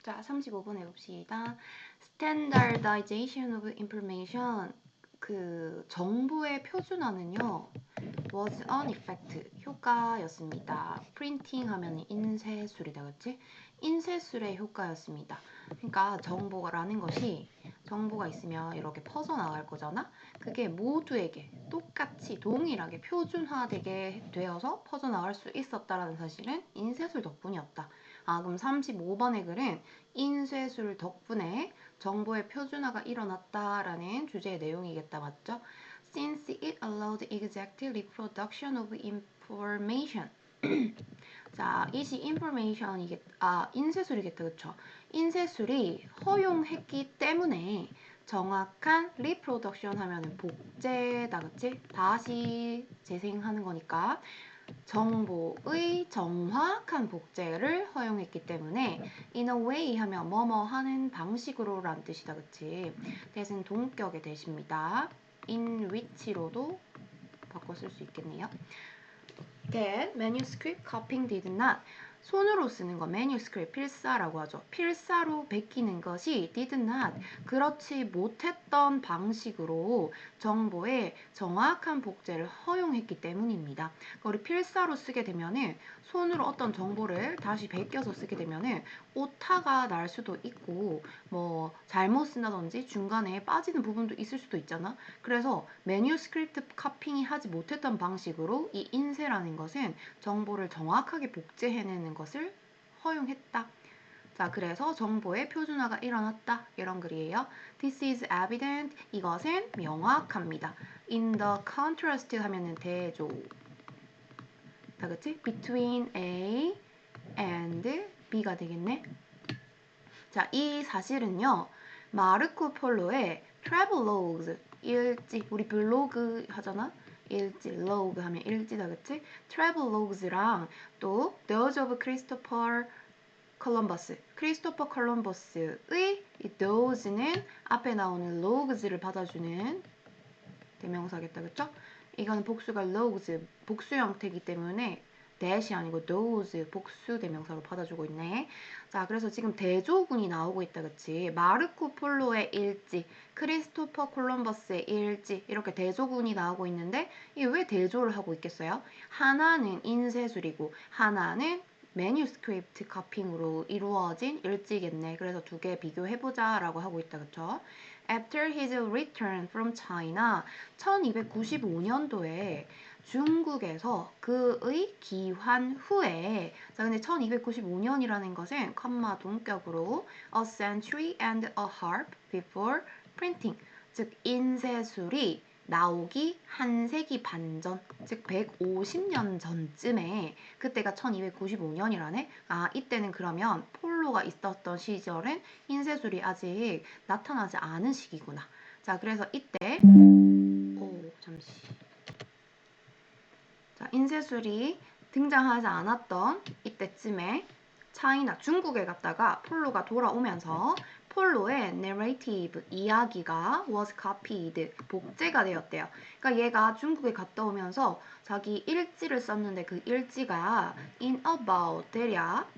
자, 35번 해봅시다. Standardization of information. 그 정보의 표준화는요. was an effect. 효과였습니다. printing 하면 인쇄술이다. 그치? 인쇄술의 효과였습니다. 그러니까 정보라는 것이 정보가 있으면 이렇게 퍼져나갈 거잖아? 그게 모두에게 똑같이 동일하게 표준화되게 되어서 퍼져나갈 수 있었다라는 사실은 인쇄술 덕분이었다. 그럼 35번의 글은 인쇄술 덕분에 정보의 표준화가 일어났다라는 주제의 내용이겠다. 맞죠? Since it allowed exact reproduction of information. 자, 이시 information 인쇄술이겠다. 그쵸? 인쇄술이 허용했기 때문에 정확한 reproduction 하면은 복제다. 그치? 다시 재생하는 거니까 정보의 정확한 복제를 허용했기 때문에 in a way 하면 뭐뭐 하는 방식으로 라는 뜻이다. 그치? 대신 동격의 대시입니다. in which로도 바꿔 쓸 수 있겠네요. That manuscript copying did not. 손으로 쓰는 거 manuscript 필사라고 하죠. 필사로 베끼는 것이 did not. 그렇지 못했던 방식으로 정보의 정확한 복제를 허용했기 때문입니다. 우리 필사로 쓰게 되면은 손으로 어떤 정보를 다시 베껴서 쓰게 되면은 오타가 날 수도 있고 뭐 잘못 쓴다든지 중간에 빠지는 부분도 있을 수도 있잖아. 그래서 매뉴스크립트 카핑이 하지 못했던 방식으로 이 인쇄라는 것은 정보를 정확하게 복제해내는 것을 허용했다. 자, 그래서 정보의 표준화가 일어났다. 이런 글이에요. This is evident. 이것은 명확합니다. In the contrast 하면은 대조. 다 그치? Between A and B가 되겠네. 자, 이 사실은요. 마르코 폴로의 travelogues 일지, 우리 블로그 하잖아? 일지, log 하면 일지다, 그치? travelogues랑 또 those of Christopher Columbus, 크리스토퍼 콜럼버스의 이 those는 앞에 나오는 logs를 받아주는 대명사겠다, 그쵸? 이거는 복수가 logs, 복수 형태이기 때문에 that이 아니고 those 복수 대명사로 받아주고 있네. 자, 그래서 지금 대조군이 나오고 있다, 그치? 마르코 폴로의 일지, 크리스토퍼 콜럼버스의 일지 이렇게 대조군이 나오고 있는데 이게 왜 대조를 하고 있겠어요? 하나는 인쇄술이고 하나는 매뉴스크립트 카핑으로 이루어진 일지겠네. 그래서 두 개 비교해보자 라고 하고 있다, 그쵸? After his return from China, 1295년도에 중국에서 그의 귀환 후에 자 근데 1295년이라는 것은 컴마 동격으로 a century and a half before printing 즉 인쇄술이 나오기 한 세기 반 전, 즉 150년 전쯤에 그때가 1295년이라네. 이때는 그러면 폴로가 있었던 시절엔 인쇄술이 아직 나타나지 않은 시기구나. 자, 그래서 이때 잠시. 자, 인쇄술이 등장하지 않았던 이때쯤에 차이나 중국에 갔다가 폴로가 돌아오면서 폴로의 narrative 이야기가 was copied 복제가 되었대요. 그러니까 얘가 중국에 갔다 오면서 자기 일지를 썼는데 그 일지가 in about 대략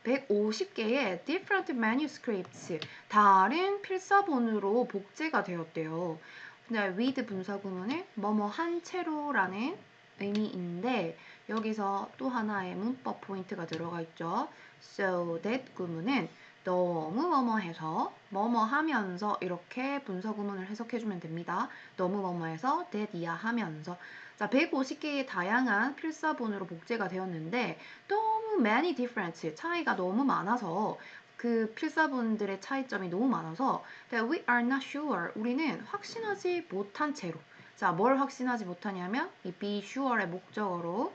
150개의 different manuscripts 다른 필사본으로 복제가 되었대요. 근데 with 분사구문은 뭐뭐 한 채로라는 의미인데 여기서 또 하나의 문법 포인트가 들어가 있죠. So that 구문은 너무 뭐뭐해서 뭐뭐 하면서 이렇게 분사 구문을 해석해주면 됩니다. 너무 뭐뭐해서 that 이야 하면서 자 150개의 다양한 필사본으로 복제가 되었는데 너무 many different 차이가 너무 많아서 그 필사본들의 차이점이 너무 많아서 that we are not sure 우리는 확신하지 못한 채로 자, 뭘 확신하지 못하냐면 이 be sure의 목적어로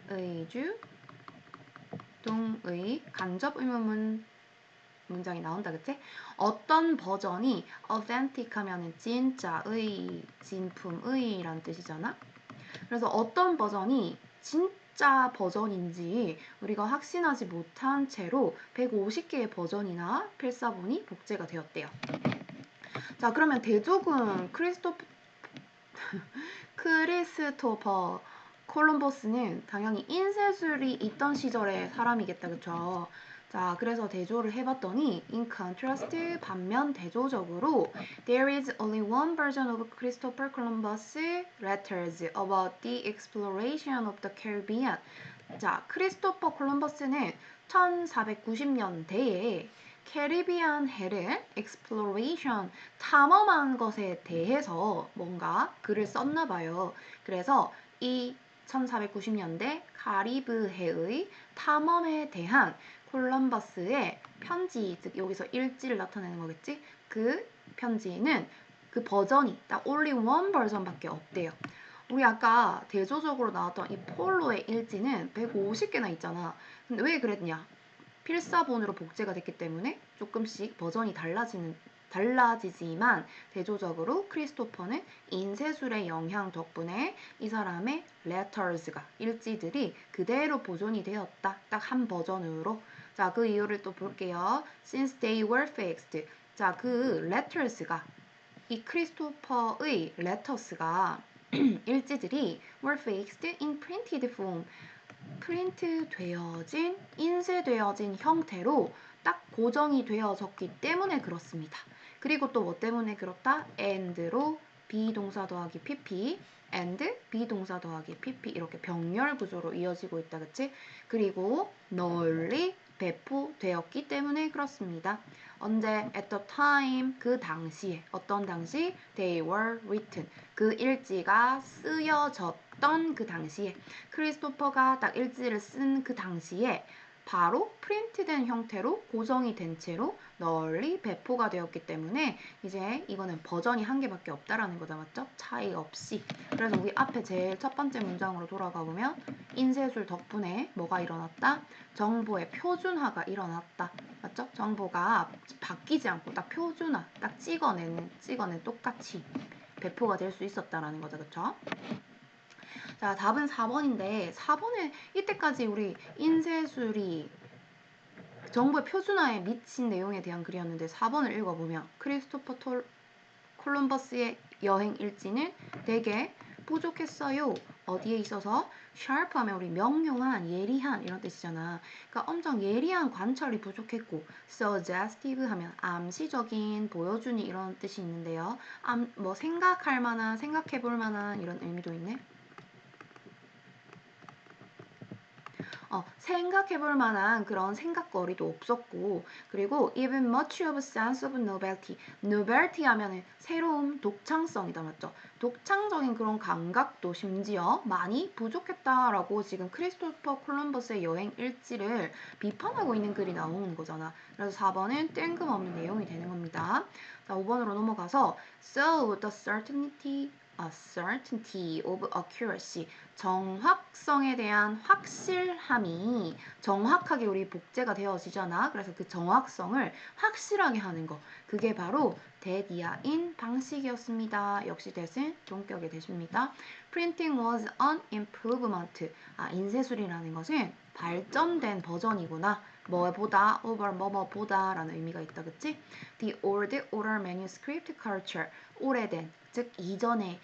의주 동의 간접 의문문 문장이 나온다, 그치? 어떤 버전이 authentic 하면은 진짜의, 진품의 라는 뜻이잖아? 그래서 어떤 버전이 진짜 버전인지 우리가 확신하지 못한 채로 150개의 버전이나 필사본이 복제가 되었대요. 자, 그러면 대조군 크리스토퍼 콜럼버스는 당연히 인쇄술이 있던 시절의 사람이겠다, 그쵸? 자, 그래서 대조를 해봤더니 in contrast, 반면 대조적으로 there is only one version of Christopher Columbus letters about the exploration of the Caribbean. 자, 크리스토퍼 콜럼버스는 1490년대에 캐리비안 해를 exploration, 탐험한 것에 대해서 뭔가 글을 썼나 봐요. 그래서 이 1490년대 카리브 해의 탐험에 대한 콜럼버스의 편지, 즉 여기서 일지를 나타내는 거겠지? 그 편지는 그 버전이 딱 only one 버전밖에 없대요. 우리 아까 대조적으로 나왔던 이 폴로의 일지는 150개나 있잖아. 근데 왜 그랬냐? 필사본으로 복제가 됐기 때문에 조금씩 버전이 달라지지만 대조적으로 크리스토퍼는 인쇄술의 영향 덕분에 이 사람의 letters가 일지들이 그대로 보존이 되었다. 딱 한 버전으로. 자, 그 이유를 또 볼게요. Since they were fixed. 자, 그 letters가 이 크리스토퍼의 letters가 일지들이 were fixed in printed form. 프린트 되어진, 인쇄되어진 형태로 딱 고정이 되어졌기 때문에 그렇습니다. 그리고 또 뭐 때문에 그렇다? and로 비동사 더하기 pp, and 비동사 더하기 pp 이렇게 병렬 구조로 이어지고 있다, 그치? 그리고 널리 배포되었기 때문에 그렇습니다. 언제? at the time, 그 당시에. 어떤 당시? they were written. 그 일지가 쓰여졌던 그 당시에. 크리스토퍼가 딱 일지를 쓴 그 당시에 바로 프린트된 형태로 고정이 된 채로 널리 배포가 되었기 때문에 이제 이거는 버전이 한 개밖에 없다라는 거다, 맞죠? 차이 없이. 그래서 우리 앞에 제일 첫 번째 문장으로 돌아가 보면 인쇄술 덕분에 뭐가 일어났다? 정보의 표준화가 일어났다. 맞죠? 정보가 바뀌지 않고 딱 표준화, 딱 찍어낸 똑같이 배포가 될 수 있었다라는 거죠, 그쵸? 자, 답은 4번인데 4번에 이때까지 우리 인쇄술이 정보의 표준화에 미친 내용에 대한 글이었는데 4번을 읽어보면 크리스토퍼 콜럼버스의 여행 일지는 되게 부족했어요. 어디에 있어서? sharp 하면 우리 명료한, 예리한 이런 뜻이잖아. 그러니까 엄청 예리한 관찰이 부족했고 suggestive 하면 암시적인, 보여주니 이런 뜻이 있는데요. 뭐 생각할 만한, 생각해 볼 만한 이런 의미도 있네. 생각해볼 만한 그런 생각거리도 없었고, 그리고 even much of a sense of novelty. novelty 하면은 새로움, 독창성이다, 맞죠? 독창적인 그런 감각도 심지어 많이 부족했다라고 지금 크리스토퍼 콜럼버스의 여행 일지를 비판하고 있는 글이 나오는 거잖아. 그래서 4번은 뜬금없는 내용이 되는 겁니다. 자, 5번으로 넘어가서 so the certainty of accuracy. 정확성에 대한 확실함이 정확하게 우리 복제가 되어지잖아. 그래서 그 정확성을 확실하게 하는 거. 그게 바로 대디아인 방식이었습니다. 역시 대신 동격의 대십니다. Printing was an improvement. 인쇄술이라는 것은 발전된 버전이구나. 뭐보다, over 뭐뭐보다 라는 의미가 있다, 그치? The old oral manuscript culture. 오래된, 즉 이전에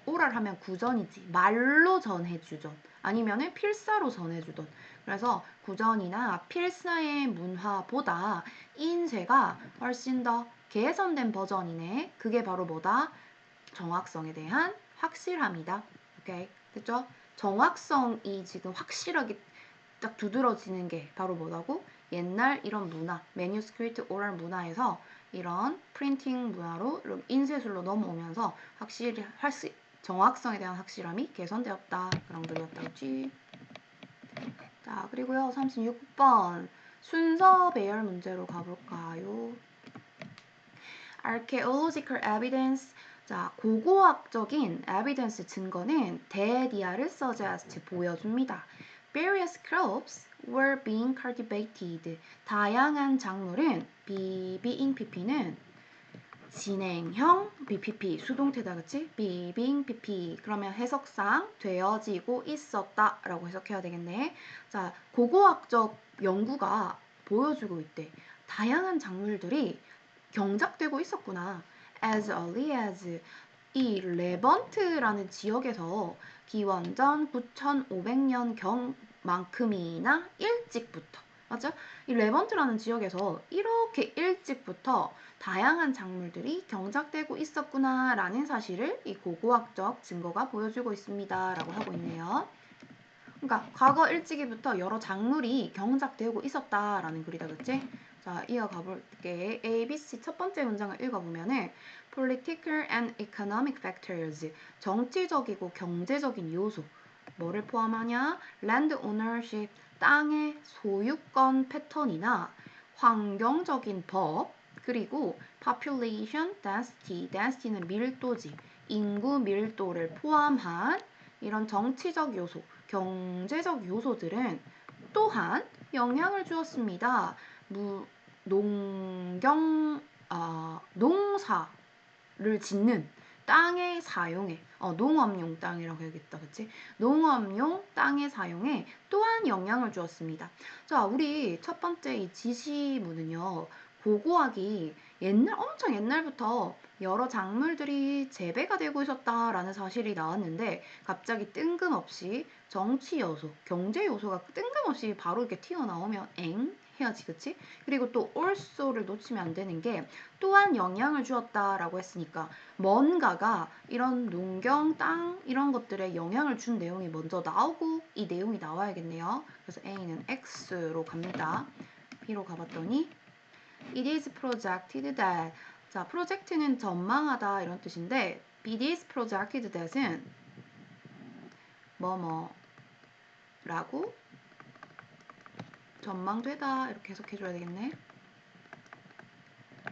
오랄 하면 구전이지. 말로 전해주던 아니면은 필사로 전해주던. 그래서 구전이나 필사의 문화보다 인쇄가 훨씬 더 개선된 버전이네. 그게 바로 뭐다? 정확성에 대한 확실함이다. 오케이, 됐죠? 정확성이 지금 확실하게 딱 두드러지는 게 바로 뭐라고? 옛날 이런 문화, 매뉴스크립트 오랄 문화에서 이런 프린팅 문화로 인쇄술로 넘어오면서 확실히 정확성에 대한 확실함이 개선되었다. 그런 글이었다, 그치? 자, 그리고요, 36번 순서 배열 문제로 가볼까요? Archaeological evidence. 자, 고고학적인 evidence 증거는 대디아를 suggest 보여줍니다. Various crops were being cultivated. 다양한 작물은 being pp는 진행형 BPP 수동태다, 그치? being PP 그러면 해석상 되어지고 있었다 라고 해석해야 되겠네. 자, 고고학적 연구가 보여주고 있대. 다양한 작물들이 경작되고 있었구나. As early as 이 레번트라는 지역에서 기원전 9500년 경만큼이나 일찍부터. 맞죠? 이 레번트라는 지역에서 이렇게 일찍부터 다양한 작물들이 경작되고 있었구나라는 사실을 이 고고학적 증거가 보여주고 있습니다. 라고 하고 있네요. 그러니까 과거 일찍이부터 여러 작물이 경작되고 있었다라는 글이다, 그치? 자, 이어가 볼게. A, B, C 첫 번째 문장을 읽어보면은 political and economic factors, 정치적이고 경제적인 요소, 뭐를 포함하냐? land ownership, 땅의 소유권 패턴이나 환경적인 법, 그리고 population density, density는 밀도지, 인구 밀도를 포함한 이런 정치적 요소, 경제적 요소들은 또한 영향을 주었습니다. 농사를 짓는 땅의 사용에, 농업용 땅이라고 해야겠다, 그치? 농업용 땅의 사용에 또한 영향을 주었습니다. 자, 우리 첫 번째 이 지시문은요, 고고학이 엄청 옛날부터 여러 작물들이 재배가 되고 있었다라는 사실이 나왔는데, 갑자기 뜬금없이 정치 요소, 경제 요소가 뜬금없이 바로 이렇게 튀어나오면 해야지, 그치? 그리고 또 also를 놓치면 안 되는 게 또한 영향을 주었다라고 했으니까 뭔가가 이런 농경, 땅 이런 것들에 영향을 준 내용이 먼저 나오고 이 내용이 나와야겠네요. 그래서 A는 X로 갑니다. B로 가봤더니 It is projected that, 자, 프로젝트는 전망하다 이런 뜻인데 It is projected that은 뭐뭐라고 전망되다 이렇게 해석해줘야 되겠네.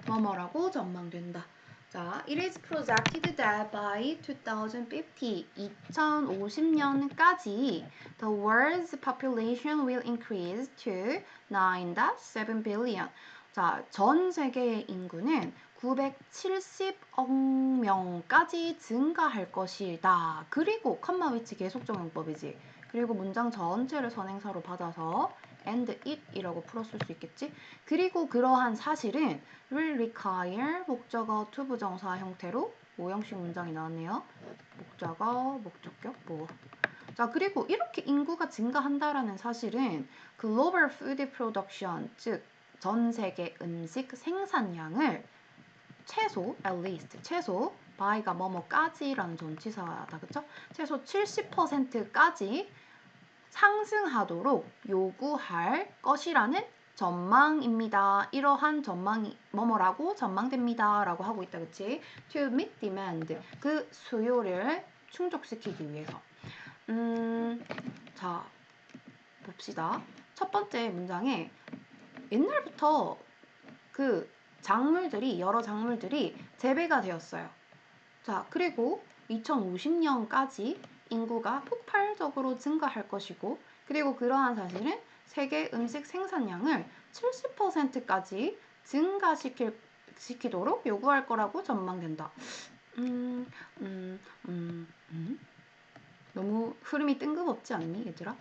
뭐뭐라고 전망된다. 자, it is projected that by 2050, 2050년까지 the world's population will increase to 9.7 billion. 자, 전 세계의 인구는 970억 명까지 증가할 것이다. 그리고 컴마 위치 계속 적용법이지. 그리고 문장 전체를 선행사로 받아서 and it이라고 풀었을 수 있겠지. 그리고 그러한 사실은 will require 목적어 to 부정사 형태로 모형식 문장이 나왔네요. 목적어, 목적격, 뭐. 자, 그리고 이렇게 인구가 증가한다라는 사실은 global food production, 즉 전 세계 음식 생산량을 최소, at least, 최소 by가 뭐뭐까지라는 전치사다, 그쵸? 최소 70%까지 상승하도록 요구할 것이라는 전망입니다. 이러한 전망이 뭐뭐라고 전망됩니다. 라고 하고 있다, 그치? To meet demand, 그 수요를 충족시키기 위해서. 자, 봅시다. 첫 번째 문장에 옛날부터 그 여러 작물들이 재배가 되었어요. 자, 그리고 2050년까지 인구가 폭발적으로 증가할 것이고, 그리고 그러한 사실은 세계 음식 생산량을 70%까지 증가시키도록 요구할 거라고 전망된다. 너무 흐름이 뜬금없지 않니, 얘들아?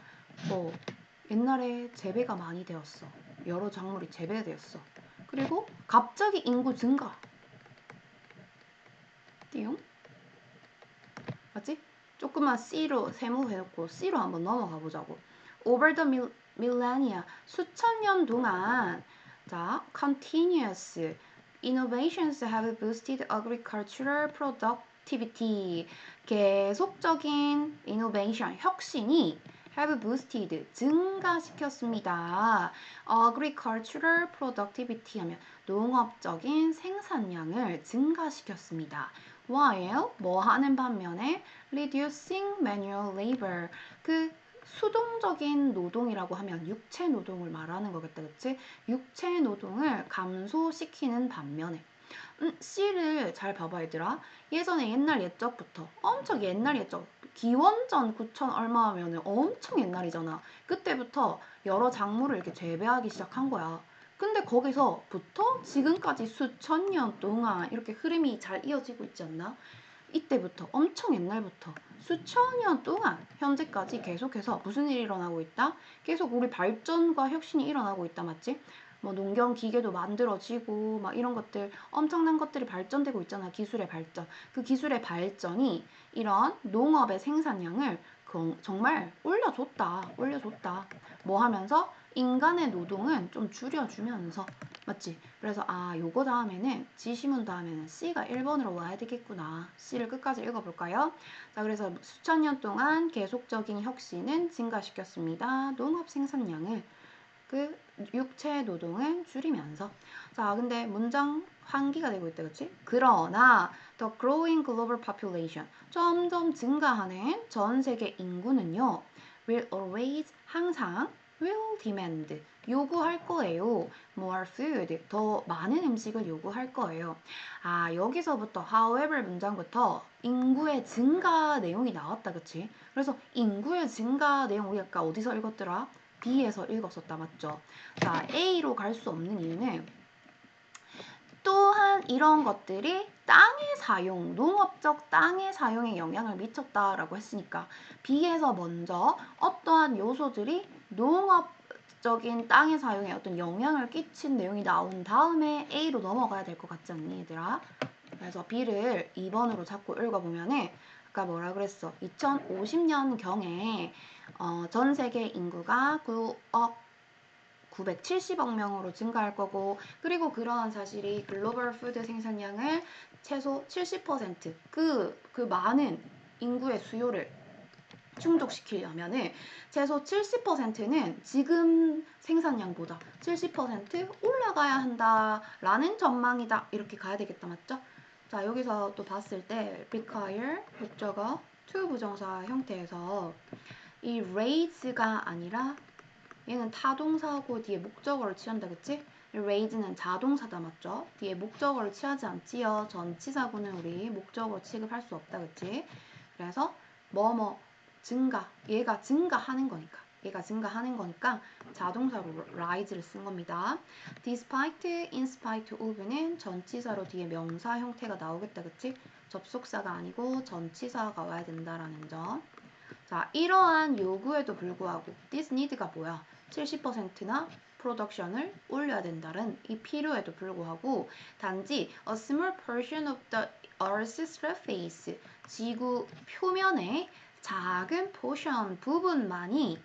옛날에 재배가 많이 되었어. 여러 작물이 재배되었어. 그리고 갑자기 인구 증가. 띠용? 맞지? 조금만 C로 세모해놓고 C로 한번 넘어가 보자고. Over the millennia, 수천 년 동안, 자, continuous innovations have boosted agricultural productivity. 계속적인 innovation, 혁신이 have boosted, 증가시켰습니다. agricultural productivity 하면 농업적인 생산량을 증가시켰습니다. while 뭐 하는 반면에 reducing manual labor, 그 수동적인 노동이라고 하면 육체 노동을 말하는 거겠다, 그치? 육체 노동을 감소시키는 반면에 C를 잘 봐봐, 얘들아. 예전에 옛날 옛적부터 엄청 옛날 옛적, 기원전 9천 얼마 하면은 엄청 옛날이잖아. 그때부터 여러 작물을 이렇게 재배하기 시작한 거야. 근데 거기서부터 지금까지 수천 년 동안 이렇게 흐름이 잘 이어지고 있지 않나? 이때부터 엄청 옛날부터 수천 년 동안 현재까지 계속해서 무슨 일이 일어나고 있다? 계속 우리 발전과 혁신이 일어나고 있다, 맞지? 뭐 농경 기계도 만들어지고 막 이런 것들 엄청난 것들이 발전되고 있잖아. 기술의 발전. 그 기술의 발전이 이런 농업의 생산량을 정말 올려줬다. 뭐 하면서 인간의 노동은 좀 줄여주면서 맞지? 그래서 요거 다음에는 지시문 다음에는 C가 1번으로 와야 되겠구나. C를 끝까지 읽어볼까요? 자, 그래서 수천 년 동안 계속적인 혁신은 증가시켰습니다. 농업 생산량을 그 육체 노동은 줄이면서 자 근데 문장 환기가 되고 있다 그치? 그러나 the growing global population 점점 증가하는 전 세계 인구는요 will always 항상 will demand 요구할 거예요 more food 더 많은 음식을 요구할 거예요 여기서부터 however 문장부터 인구의 증가 내용이 나왔다 그치? 그래서 인구의 증가 내용 우리 아까 어디서 읽었더라? B에서 읽었었다 맞죠? 자 A로 갈 수 없는 이유는 또한 이런 것들이 땅의 사용, 농업적 땅의 사용에 영향을 미쳤다라고 했으니까 B에서 먼저 어떠한 요소들이 농업적인 땅의 사용에 어떤 영향을 끼친 내용이 나온 다음에 A로 넘어가야 될 것 같지 않니 얘들아? 그래서 B를 2번으로 자꾸 읽어보면은 아까 뭐라 그랬어? 2050년경에 전 세계 인구가 9억 970억 명으로 증가할 거고 그리고 그러한 사실이 글로벌 푸드 생산량을 최소 70% 그 많은 인구의 수요를 충족시키려면은 최소 70%는 지금 생산량보다 70% 올라가야 한다라는 전망이다. 이렇게 가야 되겠다. 맞죠? 자, 여기서 또 봤을 때 require 목적어 to 부정사 형태에서 이 raise가 아니라 얘는 타동사고 뒤에 목적어를 취한다. 그치? raise는 자동사다. 맞죠? 뒤에 목적어를 취하지 않지요. 전치사구는 우리 목적어로 취급할 수 없다. 그치? 그래서 뭐뭐 증가, 얘가 증가하는 거니까 자동사로 rise를 쓴 겁니다. despite, in spite of는 전치사로 뒤에 명사 형태가 나오겠다. 그치? 접속사가 아니고 전치사가 와야 된다라는 점. 자, 이러한 요구에도 불구하고 this need가 뭐야? 70%나 프로덕션을 올려야 된다는 이 필요에도 불구하고 단지 a small portion of the Earth's surface 지구 표면의 작은 포션 부분만이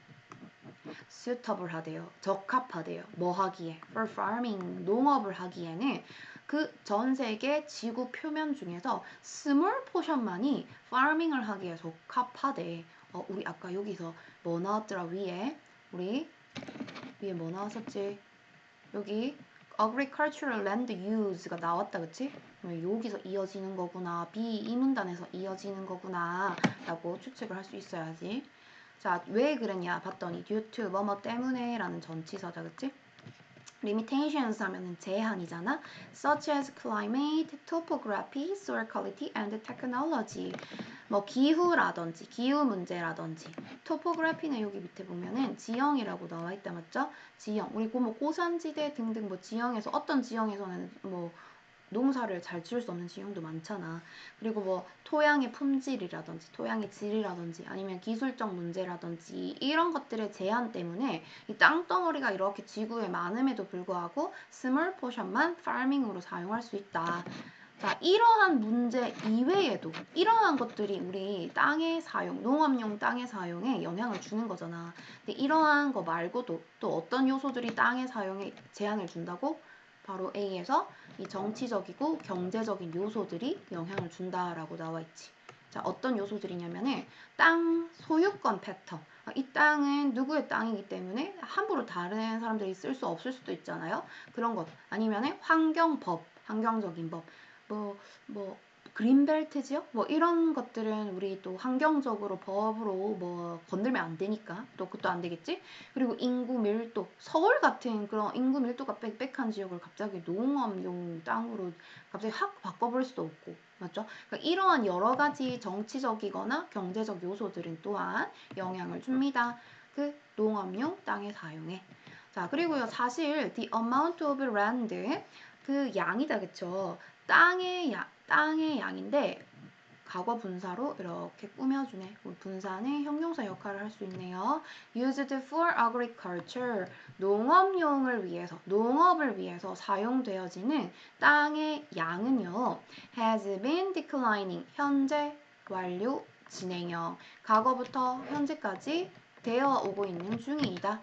suitable 하대요. 적합하대요. 뭐 하기에? For farming 농업을 하기에는 그 전 세계 지구 표면 중에서 small 포션만이 farming을 하기에 적합하대. 우리 아까 여기서 뭐 나왔더라 위에? 우리 위에 뭐 나왔었지? 여기 agricultural land use가 나왔다 그치? 여기서 이어지는 거구나. B 이 문단에서 이어지는 거구나 라고 추측을 할 수 있어야지. 자, 왜 그랬냐 봤더니 due to 뭐뭐 때문에 라는 전치사다 그치? limitations 하면은 제한이잖아. such as climate, topography, soil quality, and technology. 뭐 기후라든지 기후 문제라든지 topography는 여기 밑에 보면은 지형이라고 나와 있다 맞죠? 지형 우리 뭐 고산지대 등등 뭐 지형에서 어떤 지형에서는 뭐 농사를 잘 지을 수 없는 지형도 많잖아. 그리고 뭐 토양의 품질이라든지 토양의 질이라든지 아니면 기술적 문제라든지 이런 것들의 제한 때문에 이 땅덩어리가 이렇게 지구에 많음에도 불구하고 스몰 포션만 파밍으로 사용할 수 있다. 자, 이러한 문제 이외에도 이러한 것들이 우리 땅의 사용, 농업용 땅의 사용에 영향을 주는 거잖아. 근데 이러한 거 말고도 또 어떤 요소들이 땅의 사용에 제한을 준다고? 바로 A에서 이 정치적이고 경제적인 요소들이 영향을 준다라고 나와 있지. 자, 어떤 요소들이냐면은 땅 소유권 패턴. 이 땅은 누구의 땅이기 때문에 함부로 다른 사람들이 쓸 수 없을 수도 있잖아요. 그런 것. 아니면은 환경법, 환경적인 법. 뭐 그린벨트 지역? 뭐 이런 것들은 우리 또 환경적으로 법으로 뭐 건들면 안 되니까 또 그것도 안 되겠지? 그리고 인구 밀도, 서울 같은 그런 인구 밀도가 빽빽한 지역을 갑자기 농업용 땅으로 갑자기 확 바꿔볼 수도 없고 맞죠? 그러니까 이러한 여러 가지 정치적이거나 경제적 요소들은 또한 영향을 줍니다. 그 농업용 땅의 사용에. 자, 그리고요, 사실 the amount of land 그 양이다, 그쵸? 땅의 양인데 과거 분사로 이렇게 꾸며주네. 분사는 형용사 역할을 할 수 있네요. used for agriculture 농업용을 위해서 농업을 위해서 사용되어지는 땅의 양은요. has been declining 현재 완료 진행형 과거부터 현재까지 되어 오고 있는 중이다.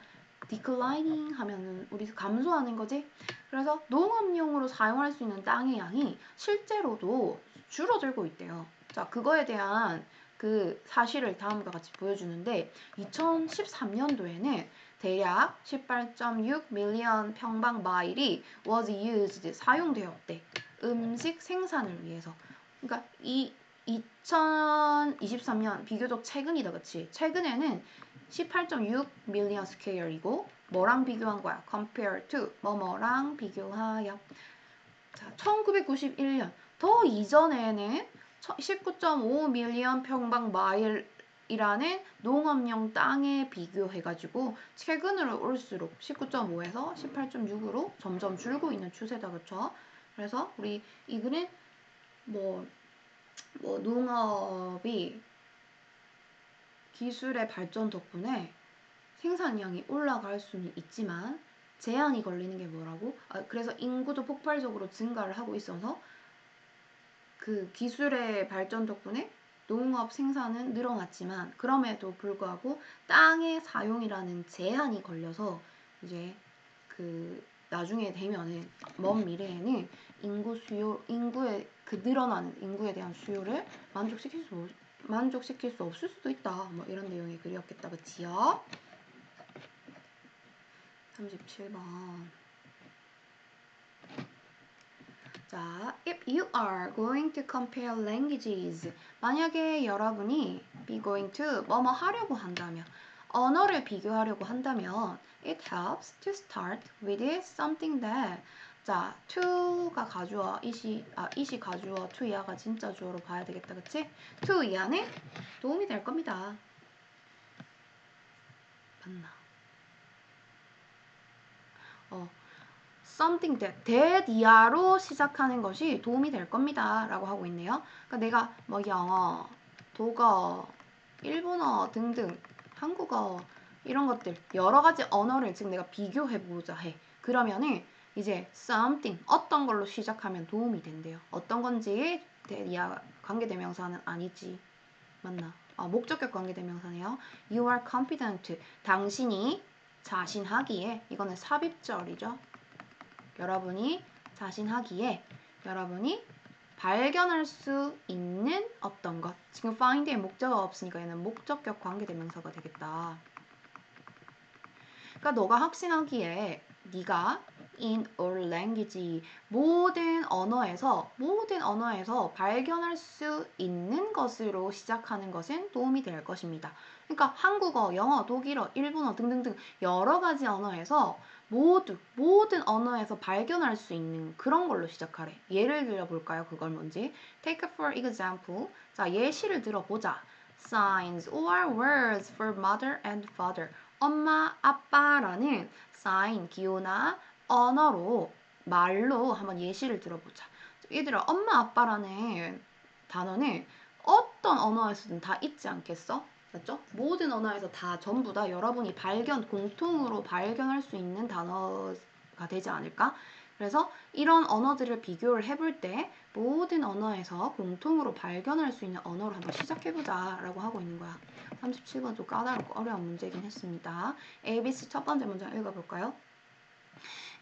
declining 하면은 우리 감소하는 거지. 그래서 농업용으로 사용할 수 있는 땅의 양이 실제로도 줄어들고 있대요. 자, 그거에 대한 그 사실을 다음과 같이 보여주는데 2013년도에는 대략 18.6 밀리언 평방 마일이 was used 사용되었대. 음식 생산을 위해서. 그러니까 이 2023년 비교적 최근이다, 그치? 최근에는 18.6 밀리언 스퀘어이고 뭐랑 비교한 거야? compare to 뭐뭐랑 비교하여. 자, 1991년 더 이전에는 19.5 밀리언 평방 마일이라는 농업용 땅에 비교해가지고 최근으로 올수록 19.5에서 18.6으로 점점 줄고 있는 추세다, 그쵸? 그래서 우리 이 글은 뭐 농업이 기술의 발전 덕분에 생산량이 올라갈 수는 있지만 제한이 걸리는 게 뭐라고? 그래서 인구도 폭발적으로 증가를 하고 있어서 그 기술의 발전 덕분에 농업 생산은 늘어났지만 그럼에도 불구하고 땅의 사용이라는 제한이 걸려서 이제 그 나중에 되면은 먼 미래에는 인구의 그 늘어나는 인구에 대한 수요를 만족시킬 수 없을 수도 있다. 뭐 이런 내용의 글이었겠다, 그치요? 37번. 자, if you are going to compare languages, 만약에 여러분이 be going to 뭐뭐 하려고 한다면, 언어를 비교하려고 한다면, it helps to start with something that. 자, to가 가주어, it이 가주어, to 이하가 진짜 주어로 봐야 되겠다, 그치? to 이하는 도움이 될 겁니다. 맞나? something that 이하로 시작하는 것이 도움이 될 겁니다 라고 하고 있네요. 그러니까 내가 뭐 영어, 독어, 일본어 등등 한국어 이런 것들 여러 가지 언어를 지금 내가 비교해보자 해. 그러면은 이제 something 어떤 걸로 시작하면 도움이 된대요. 어떤 건지 이하 관계대명사는 아니지. 맞나? 목적격 관계대명사네요. You are confident. 당신이 자신하기에 이거는 삽입절이죠. 여러분이 자신하기에 여러분이 발견할 수 있는 어떤 것. 지금 find에 목적어가 없으니까 얘는 목적격 관계대명사가 되겠다. 그러니까 너가 확신하기에 네가 in all language 모든 언어에서 발견할 수 있는 것으로 시작하는 것은 도움이 될 것입니다. 그러니까 한국어, 영어, 독일어, 일본어 등등등 여러 가지 언어에서 모든 언어에서 발견할 수 있는 그런 걸로 시작하래. 예를 들어볼까요? 그걸 뭔지. Take for example. 자, 예시를 들어보자. Signs or words for mother and father. 엄마, 아빠라는 sign, 기호나 언어로, 말로 한번 예시를 들어보자. 얘들아, 엄마, 아빠라는 단어는 어떤 언어에서든 다 있지 않겠어? 맞죠? 모든 언어에서 다 전부 다 여러분이 공통으로 발견할 수 있는 단어가 되지 않을까? 그래서 이런 언어들을 비교를 해볼 때 모든 언어에서 공통으로 발견할 수 있는 언어로 한번 시작해보자 라고 하고 있는 거야. 37번 좀 까다롭고 어려운 문제긴 했습니다. ABC 첫 번째 문장 읽어볼까요?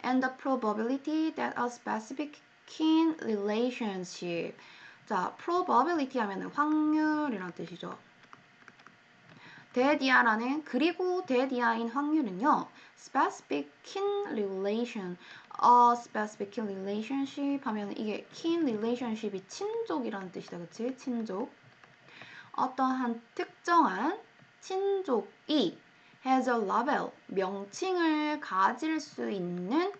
And the probability that a specific kin relationship. 자, probability 하면은 확률이란 뜻이죠. that이야라는 그리고 that이야인 확률은요. specific kin relation, specific kin relationship 하면 이게 kin relationship이 친족이라는 뜻이다, 그치? 친족. 어떠한 특정한 친족이 has a label, 명칭을 가질 수 있는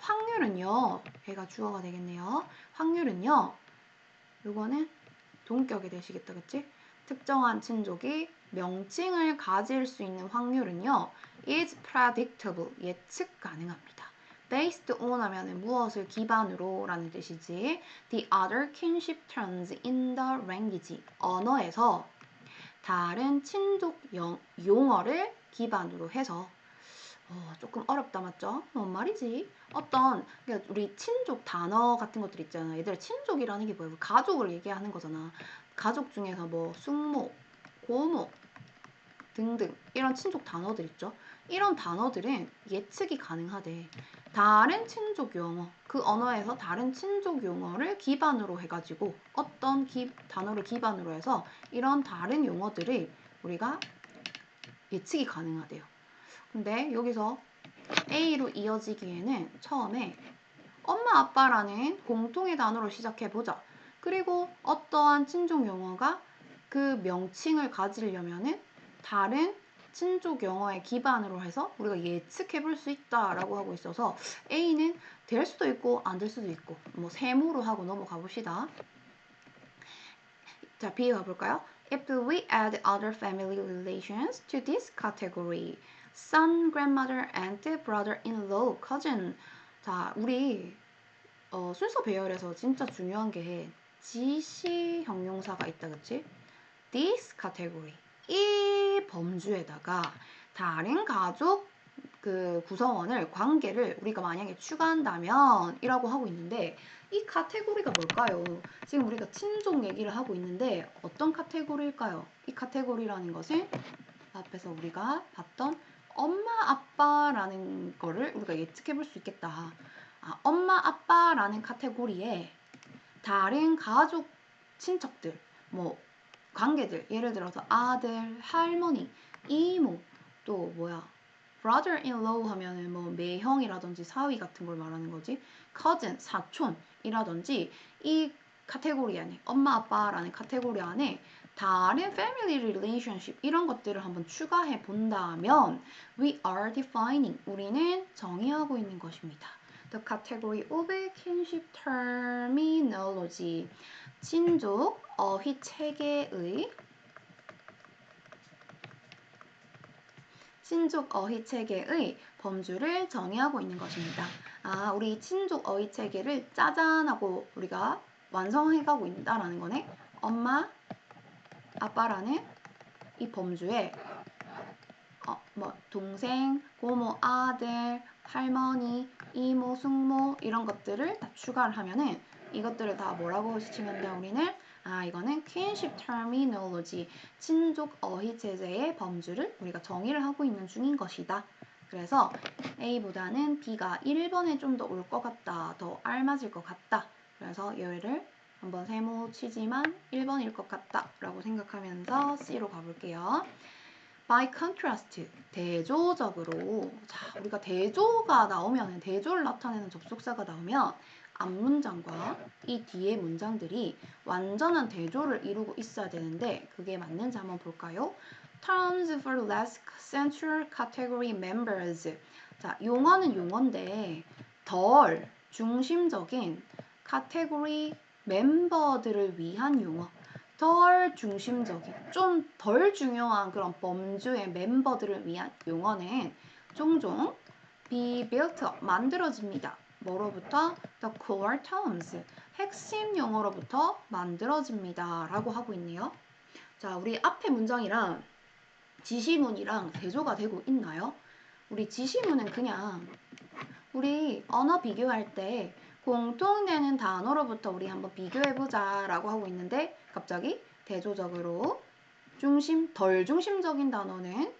확률은요. 얘가 주어가 되겠네요. 확률은요. 요거는 동격이 되시겠다, 그치? 특정한 친족이 명칭을 가질 수 있는 확률은요. is predictable, 예측 가능합니다. based on 하면은 무엇을 기반으로 라는 뜻이지. The other kinship terms in the language, 언어에서 다른 친족 용어를 기반으로 해서 조금 어렵다, 맞죠? 뭔 말이지? 그러니까 우리 친족 단어 같은 것들 있잖아. 얘들아, 친족이라는 게 뭐예요? 가족을 얘기하는 거잖아. 가족 중에서 뭐 숙모, 고모 등등 이런 친족 단어들 있죠. 이런 단어들은 예측이 가능하대. 다른 친족 용어, 그 언어에서 다른 친족 용어를 기반으로 해가지고 어떤 단어를 기반으로 해서 이런 다른 용어들을 우리가 예측이 가능하대요. 근데 여기서 A로 이어지기에는 처음에 엄마 아빠라는 공통의 단어로 시작해보자. 그리고 어떠한 친족 용어가 그 명칭을 가지려면은 다른 친족 용어의 기반으로 해서 우리가 예측해볼 수 있다라고 하고 있어서 A는 될 수도 있고 안 될 수도 있고 뭐 세모로 하고 넘어가 봅시다. 자, B 가볼까요? If we add other family relations to this category, son, grandmother, aunt, brother-in-law, cousin. 자, 우리 순서 배열에서 진짜 중요한 게 지시 형용사가 있다, 그치? This category. 이 범주에다가 다른 가족 그 구성원을 관계를 우리가 만약에 추가한다면 이라고 하고 있는데 이 카테고리가 뭘까요? 지금 우리가 친족 얘기를 하고 있는데 어떤 카테고리일까요? 이 카테고리라는 것은 앞에서 우리가 봤던 엄마 아빠라는 거를 우리가 예측해 볼 수 있겠다. 엄마 아빠라는 카테고리에 다른 가족 친척들 뭐 관계들 예를 들어서 아들, 할머니, 이모 또 뭐야 brother-in-law 하면은 뭐 매형이라든지 사위 같은 걸 말하는 거지. cousin, 사촌이라든지 이 카테고리 안에 엄마 아빠라는 카테고리 안에 다른 family relationship 이런 것들을 한번 추가해 본다면 we are defining 우리는 정의하고 있는 것입니다. The category of kinship terminology 친족 어휘 체계의 친족 어휘 체계의 범주를 정의하고 있는 것입니다. 우리 친족 어휘 체계를 짜잔하고 우리가 완성해가고 있다라는 거네. 엄마, 아빠라는 이 범주에 동생, 고모, 아들, 할머니, 이모, 숙모 이런 것들을 다 추가를 하면은 이것들을 다 뭐라고 시키면 돼 우리는? 이거는 kinship terminology, 친족 어휘 체제의 범주를 우리가 정의를 하고 있는 중인 것이다. 그래서 A보다는 B가 1번에 좀 더 올 것 같다, 더 알맞을 것 같다. 그래서 얘를 한번 세모 치지만 1번일 것 같다 라고 생각하면서 C로 가볼게요. By contrast, 대조적으로. 자, 우리가 대조가 나오면, 대조를 나타내는 접속사가 나오면 앞문장과 이 뒤에 문장들이 완전한 대조를 이루고 있어야 되는데 그게 맞는지 한번 볼까요? Terms for less central category members. 자, 용어는 용어인데 덜 중심적인 카테고리 멤버들을 위한 용어. 덜 중심적인, 좀 덜 중요한 그런 범주의 멤버들을 위한 용어는 종종 be built up, 만들어집니다. 뭐로부터? The core terms, 핵심 용어로부터 만들어집니다. 라고 하고 있네요. 자, 우리 앞에 문장이랑 지시문이랑 대조가 되고 있나요? 우리 지시문은 그냥 우리 언어 비교할 때 공통되는 단어로부터 우리 한번 비교해보자 라고 하고 있는데 갑자기 대조적으로 덜 중심적인 단어는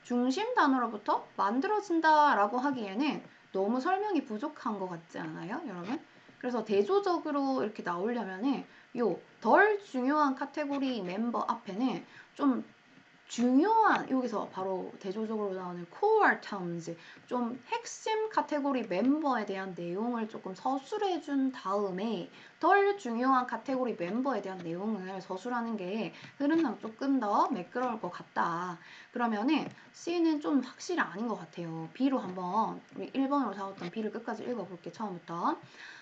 중심 단어로부터 만들어진다 라고 하기에는 너무 설명이 부족한 것 같지 않아요, 여러분? 그래서 대조적으로 이렇게 나오려면은 요 덜 중요한 카테고리 멤버 앞에는 좀 중요한 여기서 바로 대조적으로 나오는 core terms 좀 핵심 카테고리 멤버에 대한 내용을 조금 서술해 준 다음에 덜 중요한 카테고리 멤버에 대한 내용을 서술하는 게 흐름상 조금 더 매끄러울 것 같다. 그러면은 C는 좀 확실히 아닌 것 같아요. B로 한번 우리 1번으로 잡았던 B를 끝까지 읽어볼게 처음부터.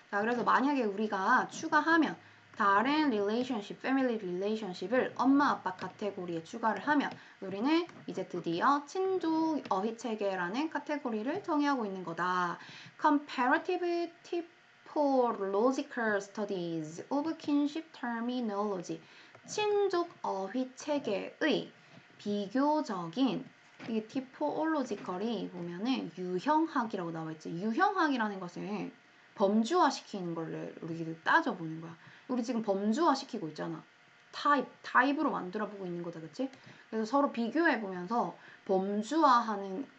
자, 그래서 만약에 우리가 추가하면 다른 relationship, family relationship을 엄마 아빠 카테고리에 추가를 하면 우리는 이제 드디어 친족 어휘 체계라는 카테고리를 정의하고 있는 거다. Comparative typological studies of kinship terminology. 친족 어휘 체계의 비교적인 이 typological이 보면은 유형학이라고 나와 있지. 유형학이라는 것은 범주화시키는 거를 우리 따져보는 거야. 우리 지금 범주화 시키고 있잖아. 타입으로 만들어 보고 있는 거다, 그치? 그래서 서로 비교해 보면서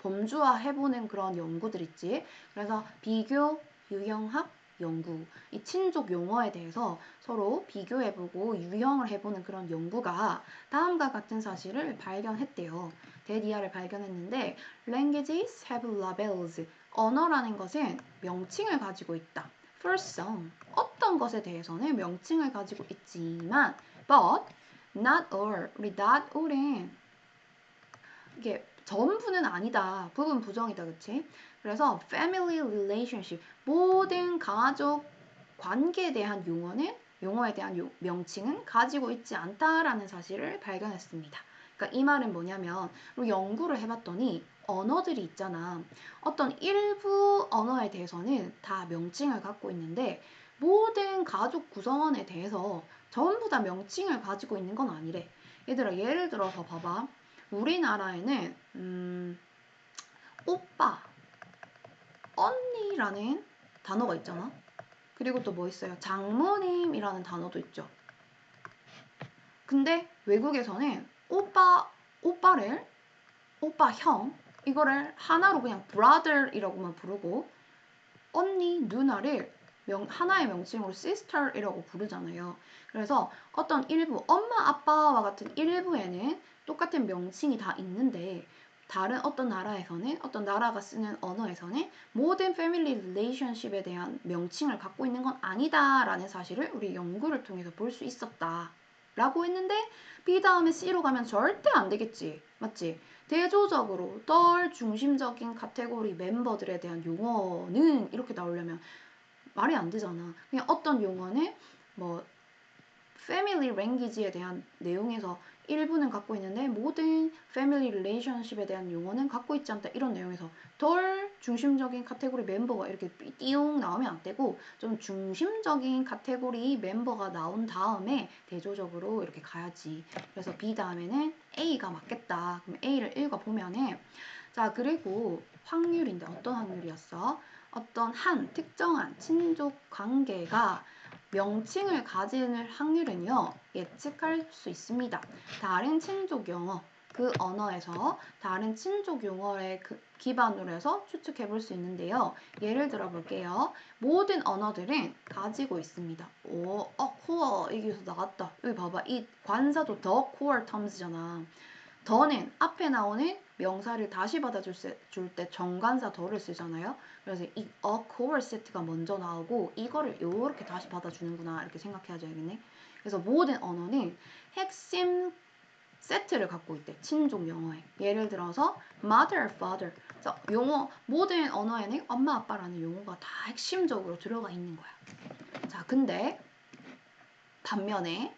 범주화해보는 그런 연구들 있지. 그래서 비교, 유형학, 연구, 이 친족 용어에 대해서 서로 비교해보고 유형을 해보는 그런 연구가 다음과 같은 사실을 발견했대요. 데디아를 발견했는데 languages have labels. 언어라는 것은 명칭을 가지고 있다. For some, 어떤 것에 대해서는 명칭을 가지고 있지만 but not all. 우리 not all은 이게 전부는 아니다. 부분 부정이다. 그치? 그래서 family relationship, 모든 가족 관계에 대한 용어에 대한 명칭은 가지고 있지 않다라는 사실을 발견했습니다. 그러니까 이 말은 뭐냐면 우리 연구를 해봤더니 언어들이 있잖아. 어떤 일부 언어에 대해서는 다 명칭을 갖고 있는데 모든 가족 구성원에 대해서 전부 다 명칭을 가지고 있는 건 아니래. 얘들아, 예를 들어서 봐봐. 우리나라에는 오빠, 언니라는 단어가 있잖아. 그리고 또 뭐 있어요? 장모님이라는 단어도 있죠. 근데 외국에서는 오빠를 오빠 형 이거를 하나로 그냥 brother이라고만 부르고 언니, 누나를 하나의 명칭으로 sister이라고 부르잖아요. 그래서 어떤 일부, 엄마, 아빠와 같은 일부에는 똑같은 명칭이 다 있는데 다른 어떤 나라에서는 어떤 나라가 쓰는 언어에서는 모든 family relationship에 대한 명칭을 갖고 있는 건 아니다라는 사실을 우리 연구를 통해서 볼 수 있었다. 라고 했는데 B 다음에 C로 가면 절대 안 되겠지. 맞지? 대조적으로 덜 중심적인 카테고리 멤버들에 대한 용어는 이렇게 나오려면 말이 안 되잖아. 그냥 어떤 용어는 뭐 패밀리 랭귀지에 대한 내용에서 일부는 갖고 있는데 모든 패밀리 릴레이션십에 대한 용어는 갖고 있지 않다. 이런 내용에서 덜 중심적인 카테고리 멤버가 이렇게 띠용 나오면 안 되고 좀 중심적인 카테고리 멤버가 나온 다음에 대조적으로 이렇게 가야지. 그래서 B 다음에는 A가 맞겠다. 그럼 A를 읽어보면은 자, 그리고 확률인데 어떤 확률이었어? 어떤 한 특정한 친족 관계가 명칭을 가지는 확률은요, 예측할 수 있습니다. 다른 친족 용어, 그 언어에서 다른 친족 용어를 기반으로 해서 추측해 볼 수 있는데요. 예를 들어 볼게요. 모든 언어들은 가지고 있습니다. 코어 여기서 나왔다. 여기 봐봐. 이 관사도 the core terms잖아. 더는 앞에 나오는 명사를 다시 받아줄 때 정관사 더를 쓰잖아요. 그래서 이 a core set가 먼저 나오고 이거를 이렇게 다시 받아주는구나 이렇게 생각해야겠네. 그래서 모든 언어는 핵심 세트를 갖고 있대. 친족 용어에. 예를 들어서 mother, father. 그래서 모든 언어에는 엄마, 아빠라는 용어가 다 핵심적으로 들어가 있는 거야. 자, 근데 반면에